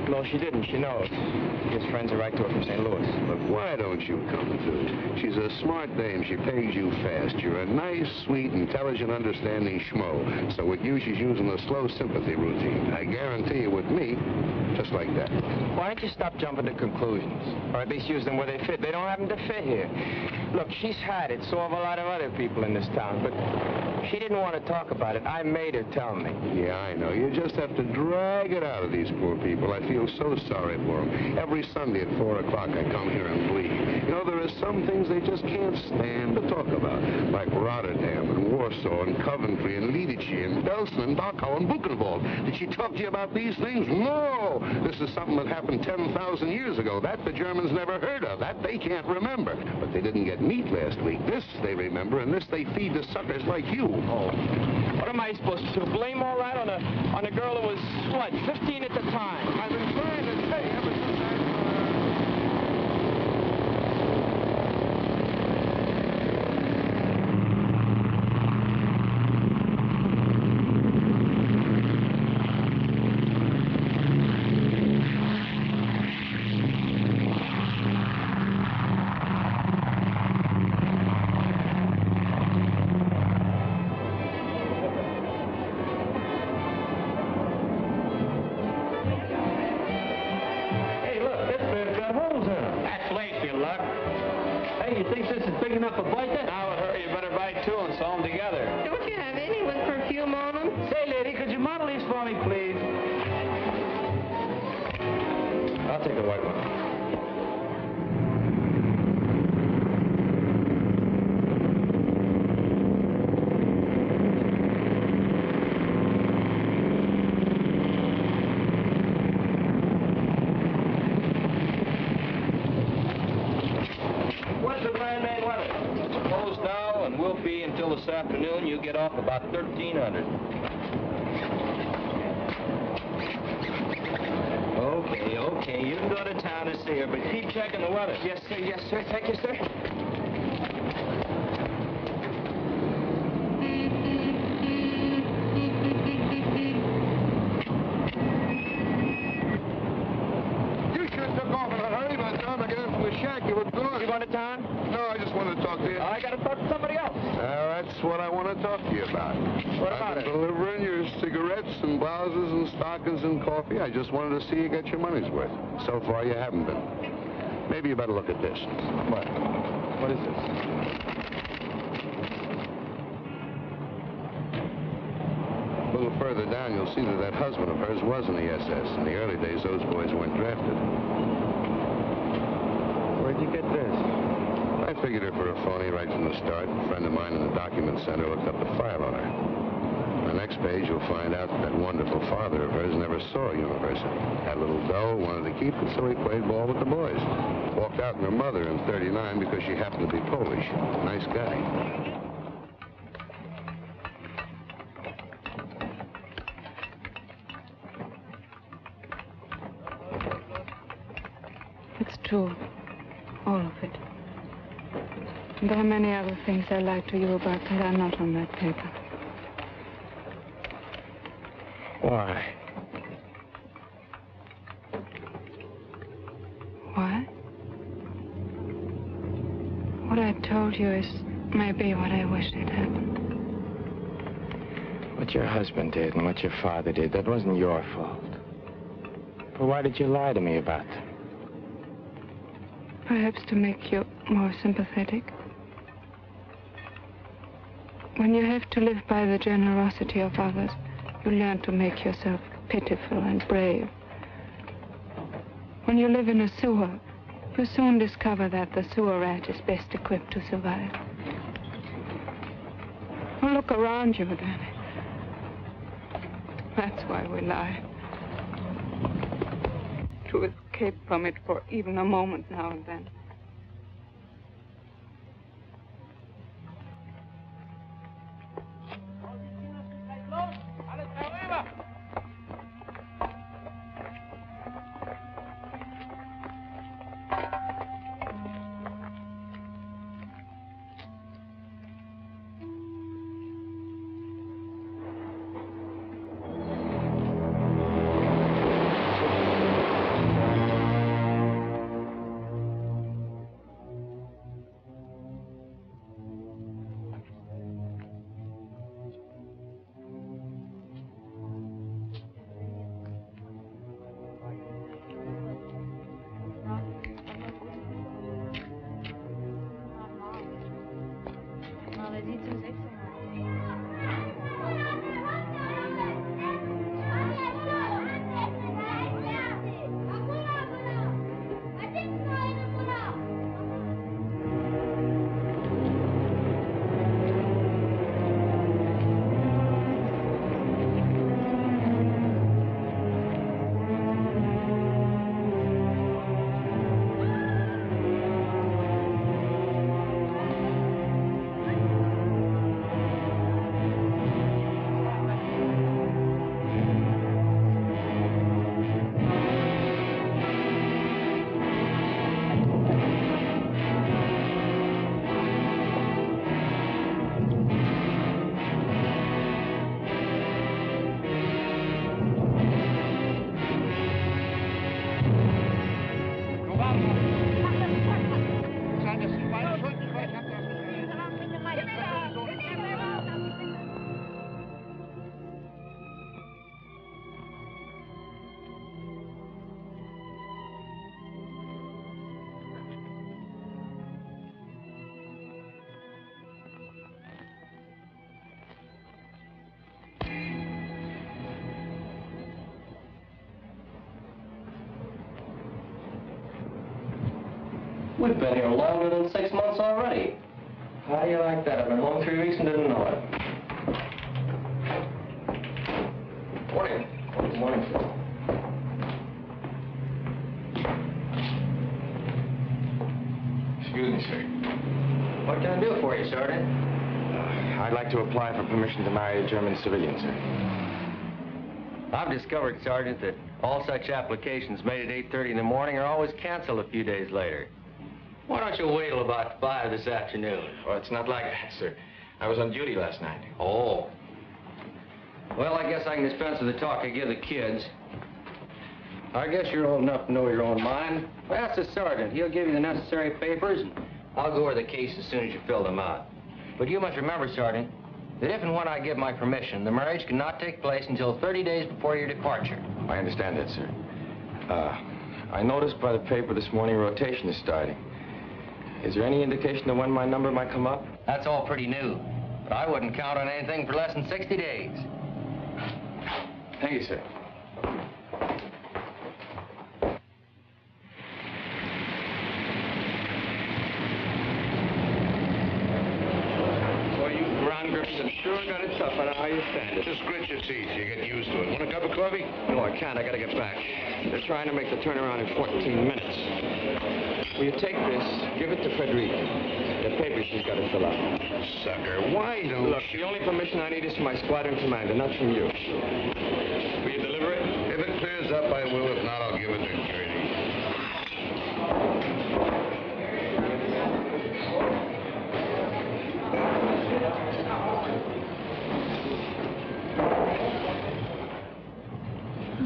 [SPEAKER 2] No, she didn't. She knows. His friends are right to her from St. Louis.
[SPEAKER 4] Look, why don't you come to it? She's a smart dame. She pays you fast. You're a nice, sweet, intelligent, understanding schmo. So with you, she's using the slow sympathy routine. I guarantee you with me, just just like that.
[SPEAKER 2] Why don't you stop jumping to conclusions? Or at least use them where they fit. They don't happen to fit here. Look, she's had it. So have a lot of other people in this town. But she didn't want to talk about it. I made her tell me.
[SPEAKER 4] Yeah, I know. You just have to drag it out of these poor people. I feel so sorry for them. Every Sunday at 4 o'clock, I come here and bleed. You know, there are some things they just can't stand to talk about, like Rotterdam and Warsaw and Coventry and Lidice and Belsen and Dachau and Buchenwald. Did she talk to you about these things? No! This is something that happened 10,000 years ago. That the Germans never heard of. That they can't remember. But they didn't get meat last week. This they remember, and this they feed to suckers like you.
[SPEAKER 2] Oh. What am I supposed to do? Blame all that on a girl who was, what, 15 at the time?
[SPEAKER 4] I've been trying to tell you ever since
[SPEAKER 2] afternoon, you get off about 1300. Okay, you can go to town to see her, but keep checking the weather. Yes, sir. Thank you, sir.
[SPEAKER 4] You should have took off in a hurry. By the time I get into the shack, you were gone.
[SPEAKER 2] You going to town?
[SPEAKER 4] No, I just wanted to talk to you.
[SPEAKER 2] I got to talk to somebody else.
[SPEAKER 4] That's what I want to talk to you about.
[SPEAKER 2] What about
[SPEAKER 4] I've been delivering your cigarettes and blouses and stockings and coffee. I just wanted to see you get your money's worth. So far, you haven't been. Maybe you better look at this.
[SPEAKER 2] What? What is this?
[SPEAKER 4] A little further down, you'll see that husband of hers was in the SS. In the early days, those boys weren't drafted.
[SPEAKER 2] Where'd you get this?
[SPEAKER 4] I figured her for a phony right from the start. A friend of mine in the document center looked up the file on her. On the next page, you'll find out that wonderful father of hers never saw university. Had a little dough, wanted to keep it, so he played ball with the boys. Walked out on her mother in '39 because she happened to be Polish. Nice guy.
[SPEAKER 16] It's true. All of it. There are many other things I like to you about that are not on that paper.
[SPEAKER 2] Why?
[SPEAKER 16] Why? What I told you is maybe what I wish had happened.
[SPEAKER 2] What your husband did and what your father did, that wasn't your fault. But why did you lie to me about them?
[SPEAKER 16] Perhaps to make you more sympathetic. When you have to live by the generosity of others, you learn to make yourself pitiful and brave. When you live in a sewer, you soon discover that the sewer rat is best equipped to survive. Well, look around you, Danny. That's why we lie. To escape from it for even a moment now and then.
[SPEAKER 8] We've been here longer than 6 months already. How do you like that? I've been home 3 weeks and didn't know it. Morning. Good morning, sir.
[SPEAKER 2] Excuse me, sir.
[SPEAKER 8] What can I do for you, Sergeant?
[SPEAKER 2] I'd like to apply for permission to marry a German civilian, sir.
[SPEAKER 8] I've discovered, Sergeant, that all such applications made at 8:30 in the morning are always canceled a few days later. Why don't you wait till about 5 this afternoon?
[SPEAKER 2] Well, it's not like that, sir. I was on duty last night.
[SPEAKER 8] Oh. Well, I guess I can dispense with the talk I give the kids. I guess you're old enough to know your own mind. Ask the sergeant. He'll give you the necessary papers, and I'll go over the case as soon as you fill them out. But you must remember, Sergeant, that if and when I give my permission, the marriage cannot take place until 30 days before your departure.
[SPEAKER 2] I understand that, sir. I noticed by the paper this morning rotation is starting. Is there any indication of when my number might come up?
[SPEAKER 8] That's all pretty new, but I wouldn't count on anything for less than 60 days.
[SPEAKER 2] Thank you, sir.
[SPEAKER 12] Have sure got it tough. I know how you stand it.
[SPEAKER 4] Just grit your teeth. You get used to it. Want a cup of coffee?
[SPEAKER 12] No, I can't. I gotta get back. They're trying to make the turnaround in 14 minutes. Will you take this, give it to Frederica. The paper she's got to fill out.
[SPEAKER 4] Sucker, why don't
[SPEAKER 12] Look, the only permission I need is from my squadron commander, not from you. Will you deliver it?
[SPEAKER 4] If it clears up, I will. If not, I'll give it to Gertie.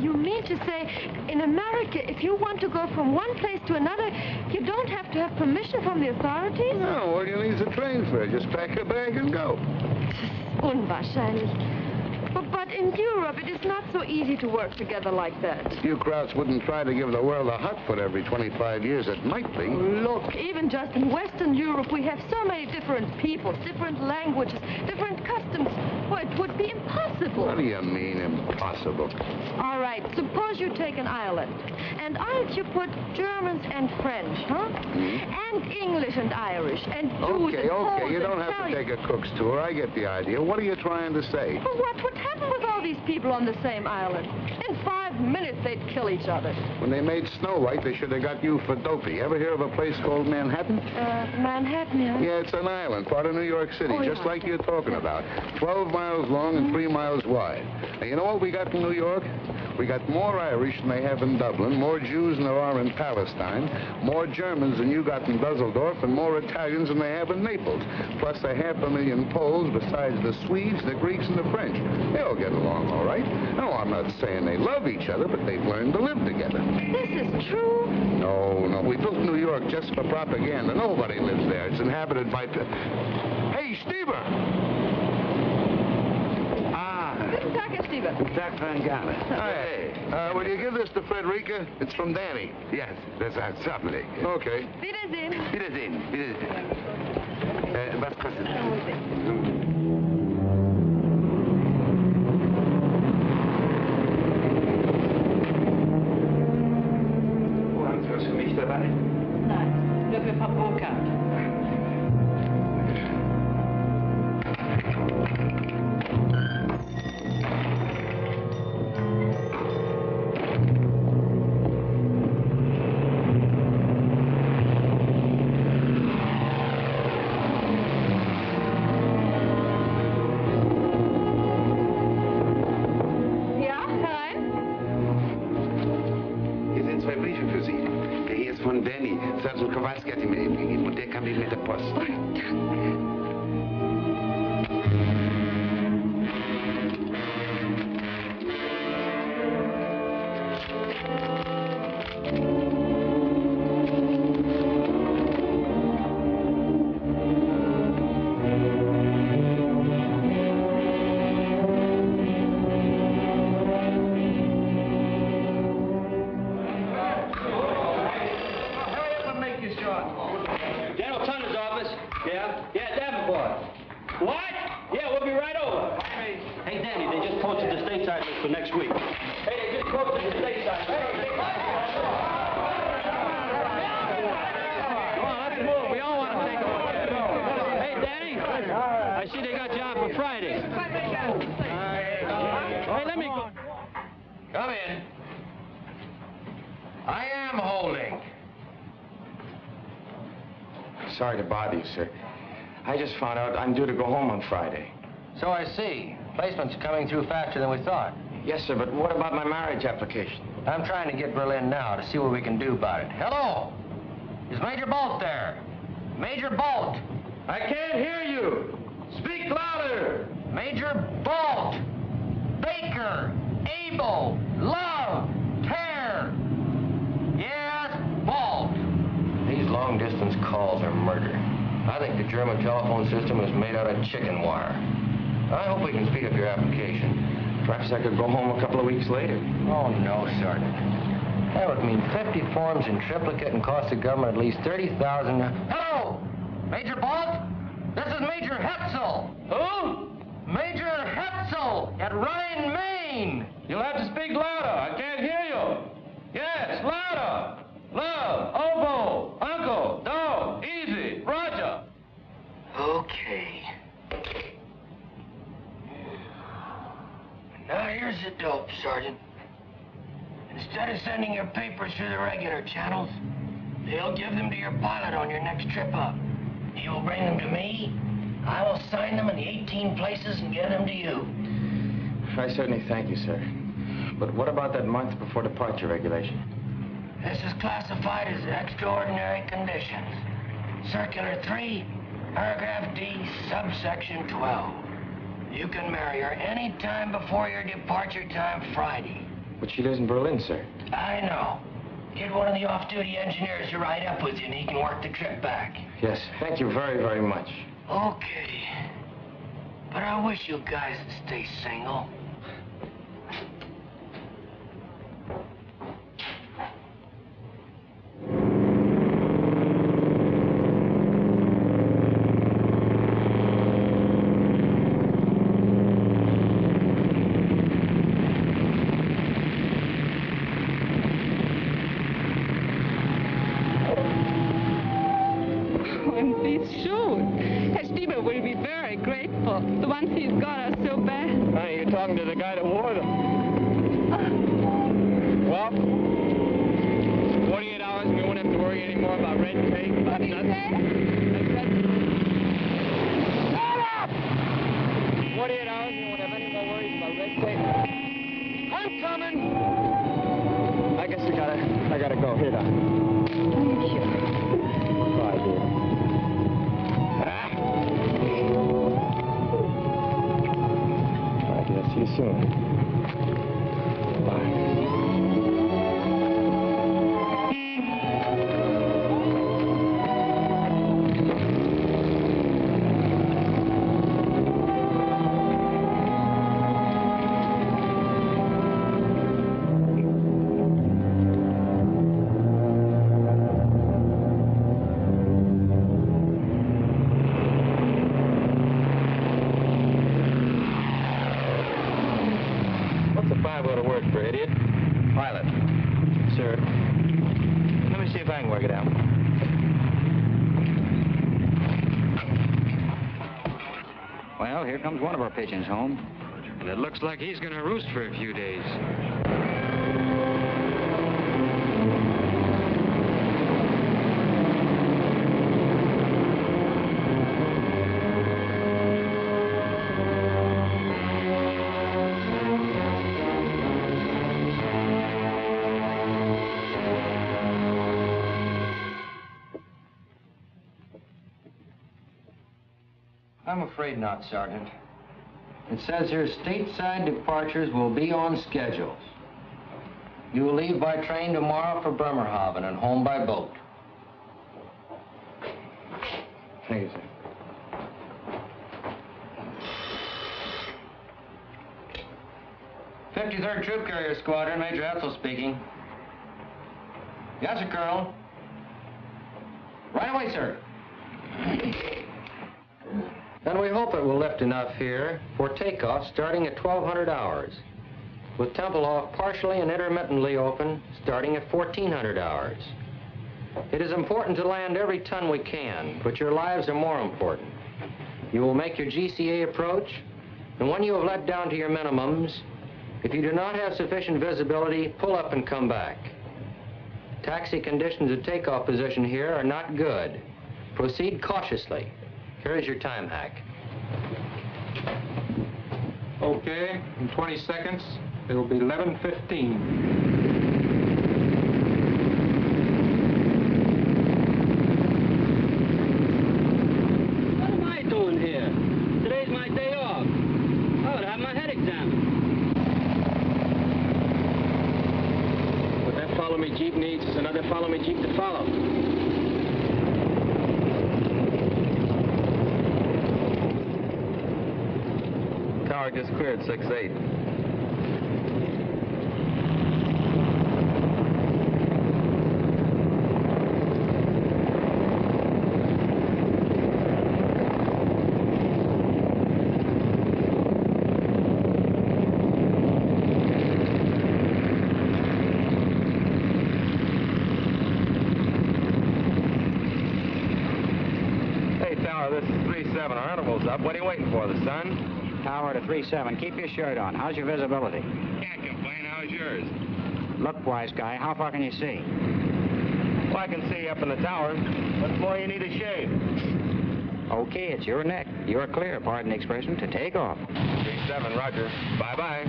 [SPEAKER 19] You mean to say, in America, if you want to go from one place to another, you don't have to have permission from the authorities?
[SPEAKER 4] No, all you need is a train fare. Just pack a bag and go.
[SPEAKER 19] Unwahrscheinlich. But in Europe, it is not so easy to work together like that.
[SPEAKER 4] You Krauts wouldn't try to give the world a hot foot every 25 years. It might be.
[SPEAKER 19] Look, even just in Western Europe, we have so many different peoples, different languages, different customs. Well, it would be impossible.
[SPEAKER 4] What do you mean, impossible?
[SPEAKER 19] All right, suppose you take an island. And on it you put Germans and French, huh? And English and Irish, and Jews and Poles.
[SPEAKER 4] Okay, you don't have to take a cook's tour. I get the idea. What are you trying to say?
[SPEAKER 19] Well, what would happen with all these people on the same island? In 5 minutes, they'd kill each other.
[SPEAKER 4] When they made Snow White, they should have got you for dopey. Ever hear of a place called Manhattan?
[SPEAKER 19] Manhattan, yeah?
[SPEAKER 4] Yeah, it's an island, part of New York City, just like you're talking about. 12 miles long and 3 miles wide. Now, you know what we got in New York? We got more Irish than they have in Dublin, more Jews than there are in Palestine, more Germans than you got in Dusseldorf, and more Italians than they have in Naples. Plus 500,000 Poles besides the Swedes, the Greeks, and the French. They all get along all right. No, I'm not saying they love each other, but they've learned to live together.
[SPEAKER 19] This is true?
[SPEAKER 4] No. We built New York just for propaganda. Nobody lives there. It's inhabited by... Hey, Stever!
[SPEAKER 19] Guten Tag, Herr Stever.
[SPEAKER 18] Guten Tag, Van Gala.
[SPEAKER 4] Hey, will you give this to Frederica? It's from Danny.
[SPEAKER 18] Yes, that's certainly.
[SPEAKER 4] Okay.
[SPEAKER 19] Wiedersehen.
[SPEAKER 18] Wiedersehen. Was kostet das?
[SPEAKER 2] Haben Sie was für mich dabei?
[SPEAKER 21] Nein, nur für Frau Burkhardt.
[SPEAKER 8] Come in. I am holding.
[SPEAKER 2] Sorry to bother you, sir. I just found out I'm due to go home on Friday.
[SPEAKER 8] So I see. Placement's coming through faster than we thought.
[SPEAKER 2] Yes, sir, but what about my marriage application?
[SPEAKER 8] I'm trying to get Berlin now to see what we can do about it. Hello? Is Major Bolt there? Major Bolt! I can't hear you! Speak louder! Major Bolt! Baker! Abel! Love! Tear! Yes, Bolt! These long-distance calls are murder. I think the German telephone system is made out of chicken wire. I hope we can speed up your application.
[SPEAKER 2] Perhaps I could go home a couple of weeks later.
[SPEAKER 8] Oh, no, Sergeant. That would mean 50 forms in triplicate and cost the government at least $30,000. Hello! Major Bolt? This is Major Hetzel. Who? Major Hetzel at Rhine, Maine. You'll have to speak louder. I can't hear you. Yes, louder. Love, oboe, uncle, dog, easy, Roger. Okay. Now here's the dope, Sergeant. Instead of sending your papers through the regular channels, they'll give them to your pilot on your next trip up. You'll bring them to me. I will sign them in the 18 places and get them to you.
[SPEAKER 2] I certainly thank you, sir. But what about that month before departure regulation?
[SPEAKER 8] This is classified as extraordinary conditions. Circular 3, paragraph D, subsection 12. You can marry her any time before your departure time Friday.
[SPEAKER 2] But she lives in Berlin, sir.
[SPEAKER 8] I know. Get one of the off-duty engineers to ride up with you and he can work the trip back.
[SPEAKER 2] Yes, thank you very, very much.
[SPEAKER 8] Okay. But I wish you guys would stay single.
[SPEAKER 16] The ones he's got are so bad.
[SPEAKER 7] Honey, you're talking to the guy that wore them. Well, 48 hours and we won't have to worry anymore about red tape, about nothing. Shut up! 48 hours and we won't have any more worries about red tape. I'm coming! I guess I gotta go. Here, now.
[SPEAKER 16] Thank you.
[SPEAKER 7] Bye, dear. See you soon. Bye.
[SPEAKER 11] Well, here comes one of our pigeons home.
[SPEAKER 6] And it looks like he's going to roost for a few days.
[SPEAKER 8] I'm afraid not, Sergeant. It says here stateside departures will be on schedules. You will leave by train tomorrow for Bremerhaven and home by boat.
[SPEAKER 2] Thank you, sir.
[SPEAKER 8] '53rd Troop Carrier Squadron, Major Hetzel speaking. Yes, sir, Colonel. Right away, sir. And we hope it will lift enough here for takeoff starting at 1200 hours, with Tempelhof partially and intermittently open starting at 1400 hours. It is important to land every ton we can, but your lives are more important. You will make your GCA approach, and when you have let down to your minimums, If you do not have sufficient visibility, pull up and come back. Taxi conditions at takeoff position here are not good. Proceed cautiously. Here is your time hack.
[SPEAKER 6] Okay, in 20 seconds, it'll be 11:15.
[SPEAKER 2] Jeep needs is another follow me Jeep to follow. Tower just cleared 6-8. This is 3-7. Our interval's up. What are you waiting for, the sun?
[SPEAKER 11] Tower to 3-7. Keep your shirt on. How's your visibility?
[SPEAKER 2] Can't complain. How's yours?
[SPEAKER 11] Look, wise guy, how far can you see?
[SPEAKER 2] Well, I can see up in the tower. What more you need a shave?
[SPEAKER 11] Okay, it's your neck. You're clear, pardon the expression, to take off.
[SPEAKER 2] 3-7, roger. Bye-bye.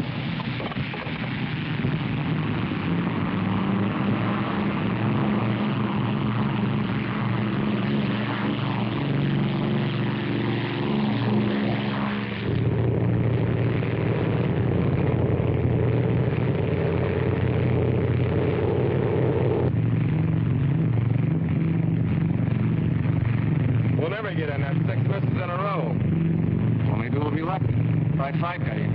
[SPEAKER 2] Get in that 6 misses in a row.
[SPEAKER 6] Well, maybe we'll be lucky. Try 5 got in.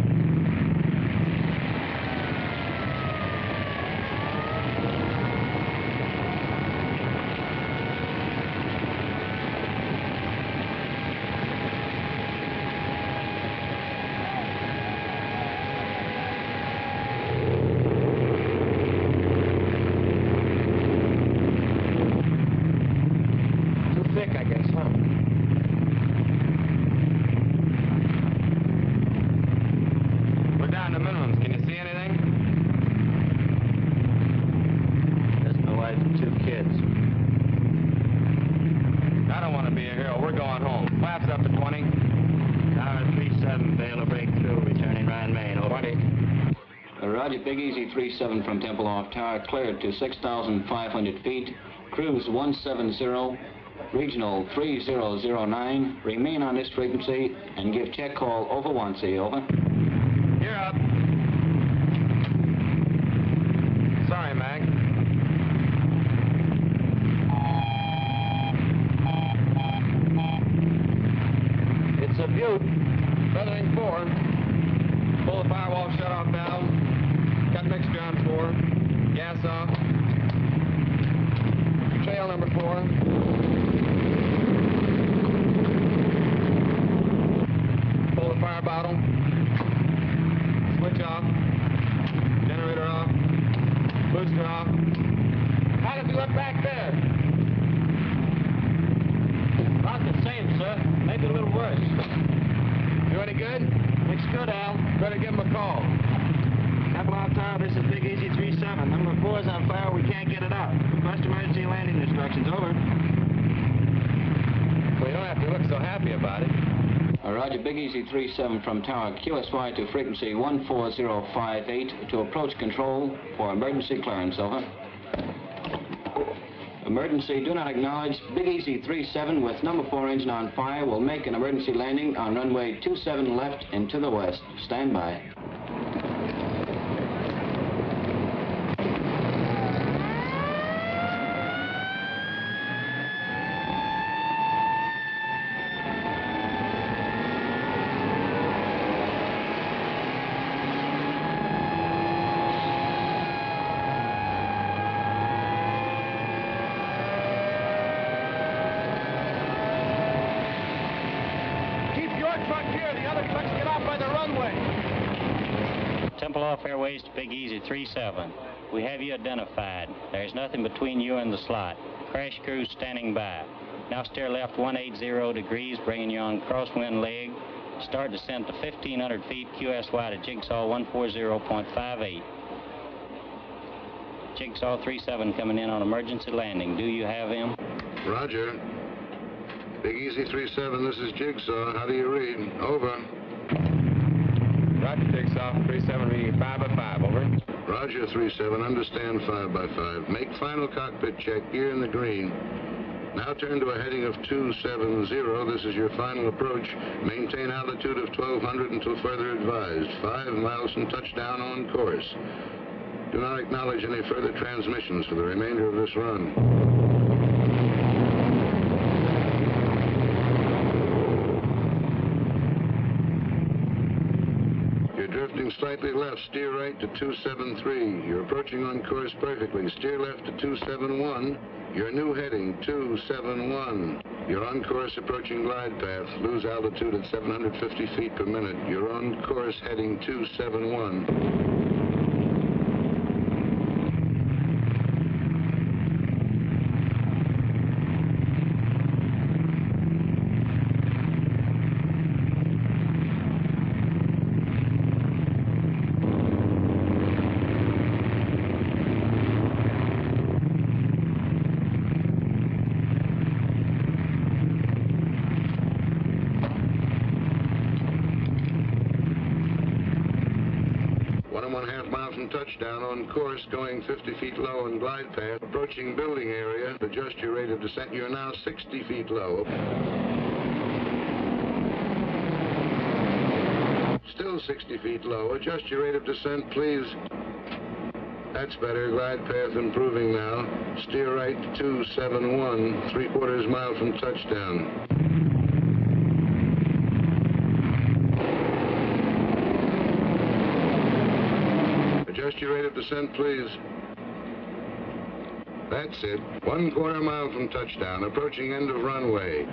[SPEAKER 2] Too thick, I guess, huh? Down to minimums. Can you see anything? There's my wife and 2 kids. I don't want to be a hero. We're going home. Flaps up to 20. Tower 3-7, fail to break through. Returning Ryan Main. Over. 20.
[SPEAKER 9] Roger, Big Easy 3-7 from Temple off tower, cleared to 6,500 feet. Cruise 170. Regional 3009. Remain on this frequency and give check call over 1. See, over.
[SPEAKER 2] You're up. Sorry, Mag. It's a Butte. Feathering 4. Pull the firewall shut-off valve. Got mixture on 4. Gas off. Trail number 4. Pull the fire bottle. Switch off. Generator off. Booster off. How did you look back there?
[SPEAKER 7] About the same, sir. Maybe a little worse.
[SPEAKER 2] You any good?
[SPEAKER 7] Looks good, Al.
[SPEAKER 2] Better give him a call.
[SPEAKER 7] Temple off tower, this is Big Easy 3-7. Number 4 is on fire. We can't get it out. Request emergency landing instructions. Over.
[SPEAKER 2] Well, you don't have to look so happy about it.
[SPEAKER 9] Roger, Big Easy 3-7 from tower, QSY to frequency 14058 to approach control for emergency clearance, over. Emergency, do not acknowledge. Big Easy 3-7 with number 4 engine on fire will make an emergency landing on runway 27 left and to the west. Stand by.
[SPEAKER 21] Temple off airways to Big Easy 3-7. We have you identified. There's nothing between you and the slot. Crash crew standing by. Now steer left 180 degrees, bringing you on crosswind leg. Start descent to 1,500 feet, QSY to Jigsaw 140.58. Jigsaw 37 coming in on emergency landing. Do you have him?
[SPEAKER 4] Roger. Big Easy 37, this is Jigsaw. How do you read? Over.
[SPEAKER 2] Roger, Jigsaw. 37 reading 5 by 5. Over.
[SPEAKER 4] Roger, 37. Understand 5 by 5. Make final cockpit check. Gear in the green. Now turn to a heading of 270. This is your final approach. Maintain altitude of 1,200 until further advised. 5 miles from touchdown on course. Do not acknowledge any further transmissions for the remainder of this run. You're drifting slightly left. Steer right to 273. You're approaching on course perfectly. Steer left to 271. Your new heading, 271. You're on course approaching glide path. Lose altitude at 750 feet per minute. You're on course heading 271. Touchdown on course, going 50 feet low on glide path. Approaching building area. Adjust your rate of descent. You're now 60 feet low. Still 60 feet low. Adjust your rate of descent, please. That's better. Glide path improving now. Steer right to 271, 3/4 mile from touchdown. Adjust your rate of descent, please. That's it. 1/4 mile from touchdown. Approaching end of runway.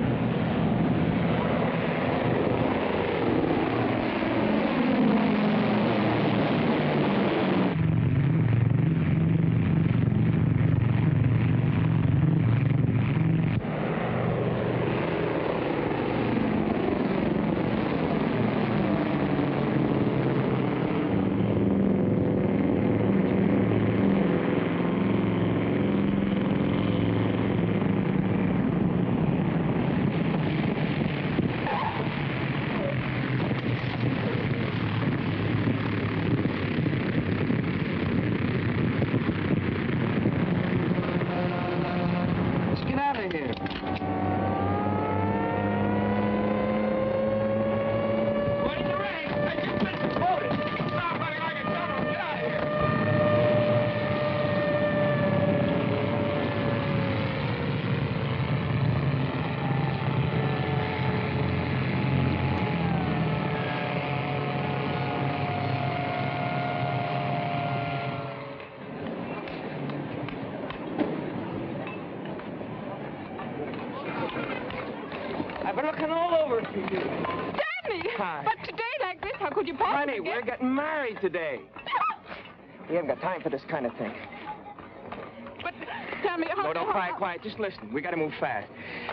[SPEAKER 2] We're getting married today. We haven't got time for this kind of thing.
[SPEAKER 16] But, Tammy,
[SPEAKER 2] No, don't quiet. Just listen. We got to move fast.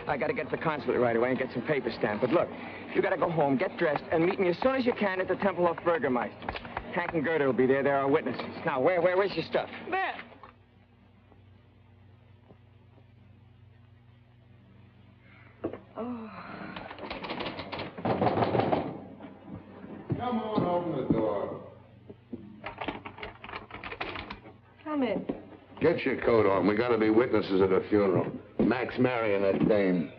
[SPEAKER 2] I got to get to the consulate right away and get some papers stamped. But look, you got to go home, get dressed, and meet me as soon as you can at the Temple of Burgermeister. Hank and Gerda will be there. They're our witnesses. Now, where's your stuff?
[SPEAKER 16] There.
[SPEAKER 4] Oh. Come on, open the door.
[SPEAKER 19] Come in.
[SPEAKER 4] Get your coat on. We got to be witnesses at a funeral. Max marrying that dame.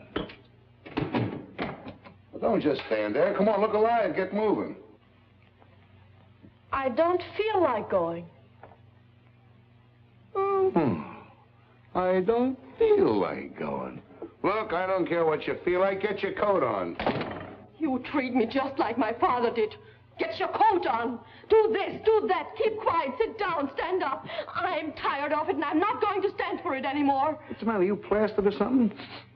[SPEAKER 4] Well, don't just stand there. Come on, look alive. Get moving.
[SPEAKER 19] I don't feel like going.
[SPEAKER 4] I don't feel like going. Look, I don't care what you feel like. Get your coat on.
[SPEAKER 19] You treat me just like my father did. Get your coat on. Do this, do that. Keep quiet. Sit down. Stand up. I'm tired of it, and I'm not going to stand for it anymore.
[SPEAKER 4] What's the matter? You plastered or something?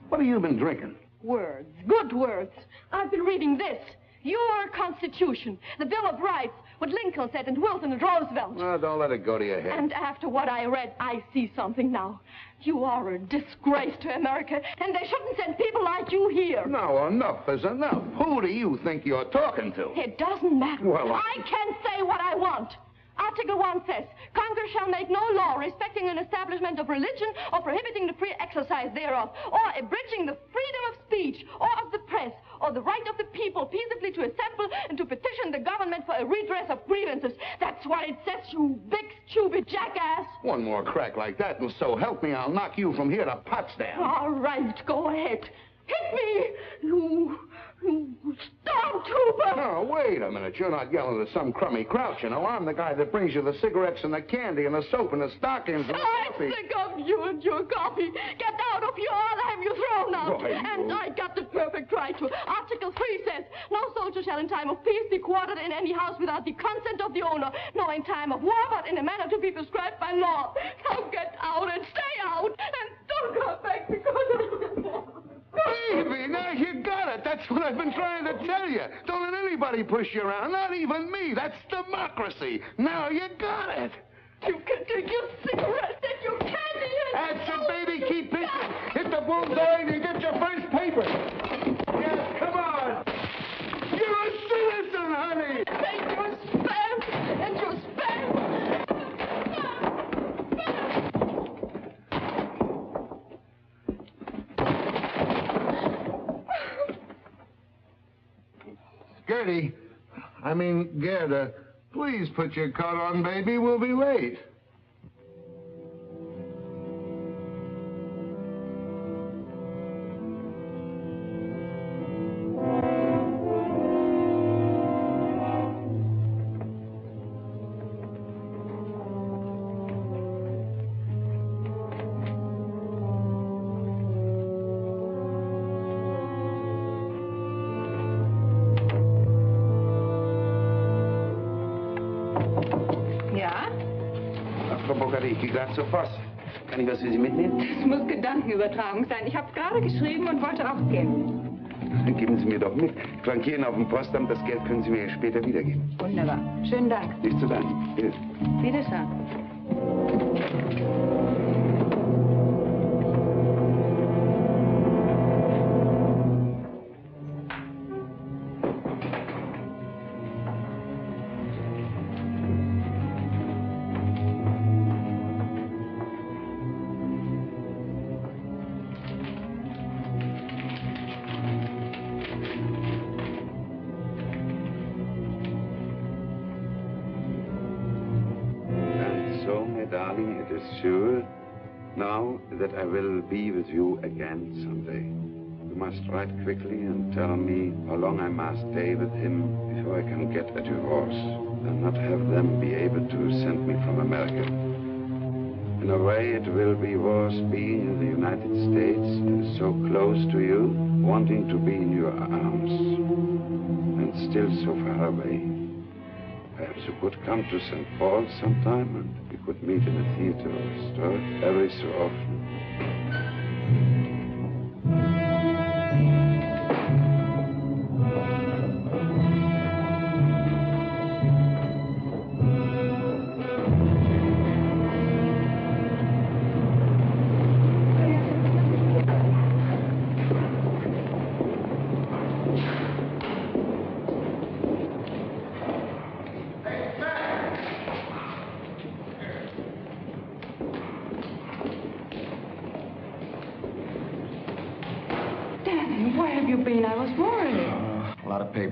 [SPEAKER 4] What have you been drinking?
[SPEAKER 19] Words. Good words. I've been reading this. Your Constitution, the Bill of Rights, what Lincoln said and Wilson and Roosevelt.
[SPEAKER 4] Well, don't let it go to your head.
[SPEAKER 19] And after what I read, I see something now. You are a disgrace to America, and they shouldn't send people like you here.
[SPEAKER 4] No, enough is enough. Who do you think you're talking to?
[SPEAKER 19] It doesn't matter.
[SPEAKER 4] Well,
[SPEAKER 19] I can say what I want. Article 1 says, Congress shall make no law respecting an establishment of religion or prohibiting the free exercise thereof, or abridging the freedom of speech or of the press, or the right of the people peaceably to assemble and to petition the government for a redress of grievances. That's what it says, you big, stupid jackass.
[SPEAKER 4] One more crack like that, and so help me, I'll knock you from here to Potsdam.
[SPEAKER 19] All right, go ahead. Hit me, you stormtrooper!
[SPEAKER 4] No, wait a minute. You're not yelling at some crummy grouch, you know. I'm the guy that brings you the cigarettes and the candy and the soap and the stockings and the coffee.
[SPEAKER 19] I'm sick of you and your coffee. Get out of here, I'll have you thrown out.
[SPEAKER 4] Right,
[SPEAKER 19] and I got the perfect right to. Article 3 says, no soldier shall in time of peace be quartered in any house without the consent of the owner, nor in time of war, but in a manner to be prescribed by law. Now get out and stay out, and don't come back because of...
[SPEAKER 4] Baby, now you got it. That's what I've been trying to tell you. Don't let anybody push you around, not even me. That's democracy. Now you got it.
[SPEAKER 19] You can take your cigarettes and your candy and...
[SPEAKER 4] That's it, baby. Keep pitching. Hit the bullseye and you get your first paper. Yes, come on. You're a citizen, honey.
[SPEAKER 19] Take your spam and your spam.
[SPEAKER 4] Gerda, please put your coat on, baby. We'll be late.
[SPEAKER 18] Gerade zur Post. Kann ich was für Sie mitnehmen?
[SPEAKER 16] Das muss Gedankenübertragung sein. Ich habe es gerade geschrieben und wollte abgeben.
[SPEAKER 18] Dann geben Sie mir doch mit. Flankieren auf dem Postamt, das Geld können Sie mir später wiedergeben.
[SPEAKER 16] Wunderbar. Schönen Dank.
[SPEAKER 18] Nicht zu danken. Bitte.
[SPEAKER 16] Wiedersehen.
[SPEAKER 18] Sure, now that I will be with you again someday. You must write quickly and tell me how long I must stay with him before I can get a divorce and not have them be able to send me from America. In a way, it will be worse being in the United States, so close to you, wanting to be in your arms, and still so far away. Perhaps you could come to St. Paul sometime and we could meet in a theater or a store every so often.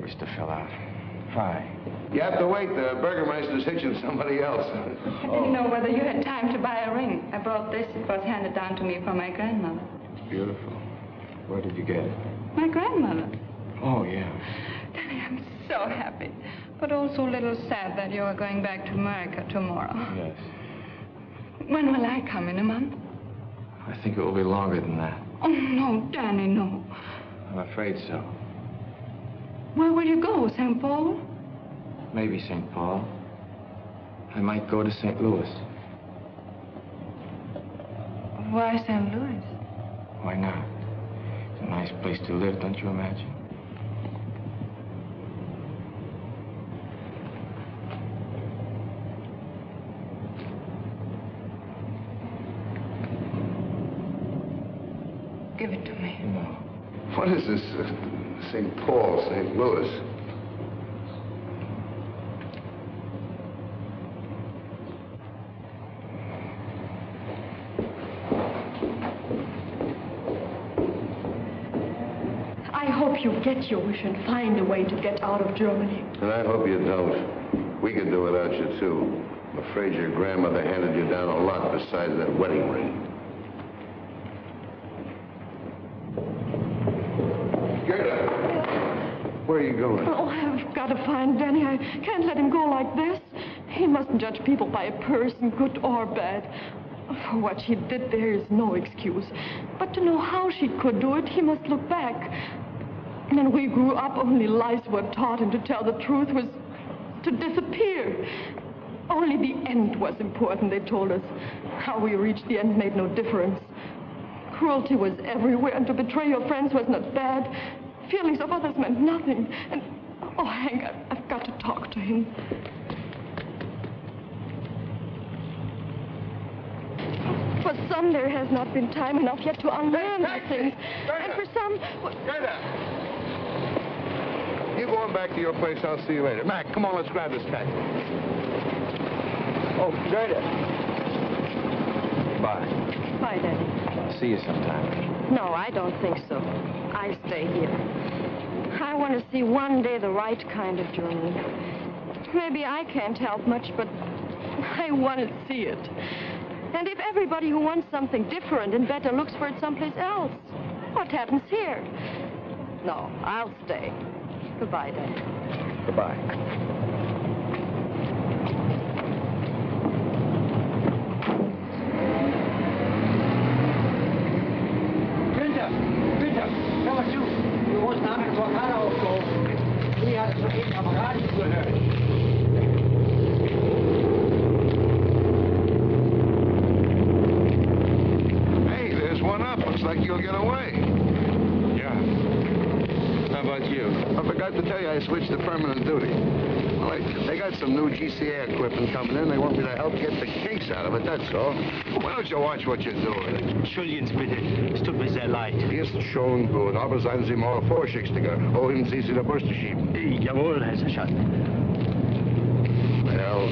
[SPEAKER 2] To fill out. Why?
[SPEAKER 4] You have to wait. The Burgermeister's hitching somebody else.
[SPEAKER 16] I didn't know whether you had time to buy a ring. I brought this. It was handed down to me from my grandmother.
[SPEAKER 2] Beautiful. Where did you get it?
[SPEAKER 16] My grandmother.
[SPEAKER 2] Oh, yeah.
[SPEAKER 16] Daddy, I'm so happy, but also a little sad that you are going back to America tomorrow.
[SPEAKER 2] Yes.
[SPEAKER 16] When will I come? In a month?
[SPEAKER 2] I think it will be longer than that.
[SPEAKER 16] Oh, no, Danny, no.
[SPEAKER 2] I'm afraid so.
[SPEAKER 16] Where will you go? St. Paul?
[SPEAKER 2] Maybe St. Paul. I might go to St. Louis.
[SPEAKER 16] Why St. Louis?
[SPEAKER 2] Why not? It's a nice place to live, don't you imagine?
[SPEAKER 19] Give it to me.
[SPEAKER 4] What is this, St. Paul, St. Louis?
[SPEAKER 19] I hope you get your wish and find a way to get out of Germany.
[SPEAKER 4] And I hope you don't. We could do without you, too. I'm afraid your grandmother handed you down a lot besides that wedding ring. Where are you going?
[SPEAKER 19] Oh, I've got to find Danny. I can't let him go like this. He mustn't judge people by a person, good or bad. For what she did, there is no excuse. But to know how she could do it, he must look back. When we grew up, only lies were taught, and to tell the truth was to disappear. Only the end was important, they told us. How we reached the end made no difference. Cruelty was everywhere, and to betray your friends was not bad. Feelings of others meant nothing. And, oh, Hank, I've got to talk to him. For some, there has not been time enough yet to unlearn these things. And for some...
[SPEAKER 4] You go on back to your place. I'll see you later. Mac, come on, let's grab this taxi.
[SPEAKER 2] Oh, Gerda. Bye.
[SPEAKER 19] Bye, Daddy.
[SPEAKER 2] See you sometime.
[SPEAKER 19] No, I don't think so. I stay here. I want to see one day the right kind of Germany. Maybe I can't help much, but I want to see it. And if everybody who wants something different and better looks for it someplace else, what happens here? No, I'll stay. Goodbye, Dad.
[SPEAKER 2] Goodbye.
[SPEAKER 7] Günther, hör mal zu. Wir mussten eine Blockade aufgehoben. Die hat es soeben am Radio gehört.
[SPEAKER 4] Hey, there's one up. Looks like you'll get away.
[SPEAKER 2] Yeah. How about you?
[SPEAKER 4] I forgot to tell you I switched to permanent duty. Well, they got some new GCA equipment coming in. They want me to help get the kinks out of it, that's all. Why don't you watch what you're doing?
[SPEAKER 3] Entschuldigen Sie bitte, es tut mir sehr leid.
[SPEAKER 4] Ist schon gut, aber seien Sie mal vorsichtiger. Wohin Sie der Bürste schieben?
[SPEAKER 3] Jawohl, Herr Sergeant.
[SPEAKER 4] Well,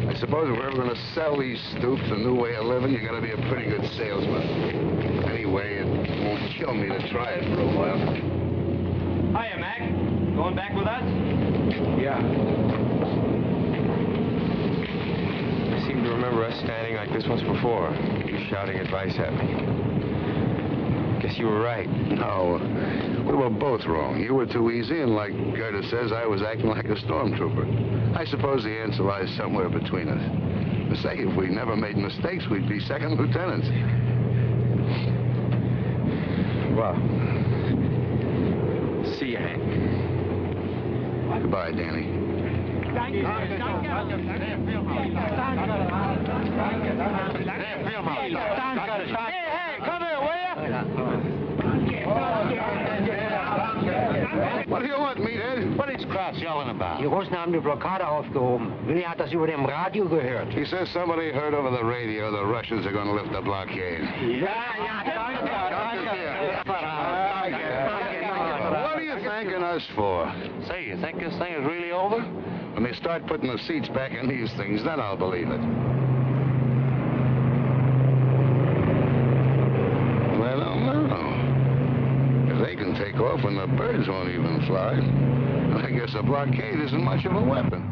[SPEAKER 4] I suppose if we're ever going to sell these stoops a new way of living, you got to be a pretty good salesman. Anyway, it won't kill me to try it for a while.
[SPEAKER 17] Hiya, Mac. Going back with us?
[SPEAKER 2] Yeah. I seem to remember us standing like this once before. You shouting advice at me. Guess you were right.
[SPEAKER 4] No, we were both wrong. You were too easy, and like Gerda says, I was acting like a stormtrooper. I suppose the answer lies somewhere between us. To say, if we never made mistakes, we'd be second lieutenants.
[SPEAKER 2] Well, see you, Hank.
[SPEAKER 4] Goodbye, Danny.
[SPEAKER 7] Danke. Hey, come here, will you?
[SPEAKER 4] What do you want, meathead?
[SPEAKER 3] What is Kraus yelling about?
[SPEAKER 5] Die Russen haben die Blockade aufgehoben. Willi hat das über dem Radio gehört.
[SPEAKER 4] He says somebody heard over the radio the Russians are going to lift the blockade. What are you thanking us for?
[SPEAKER 3] Say, you think this thing is really over?
[SPEAKER 4] When they start putting the seats back in these things, then I'll believe it. Well, I don't know. If they can take off when the birds won't even fly, I guess a blockade isn't much of a weapon.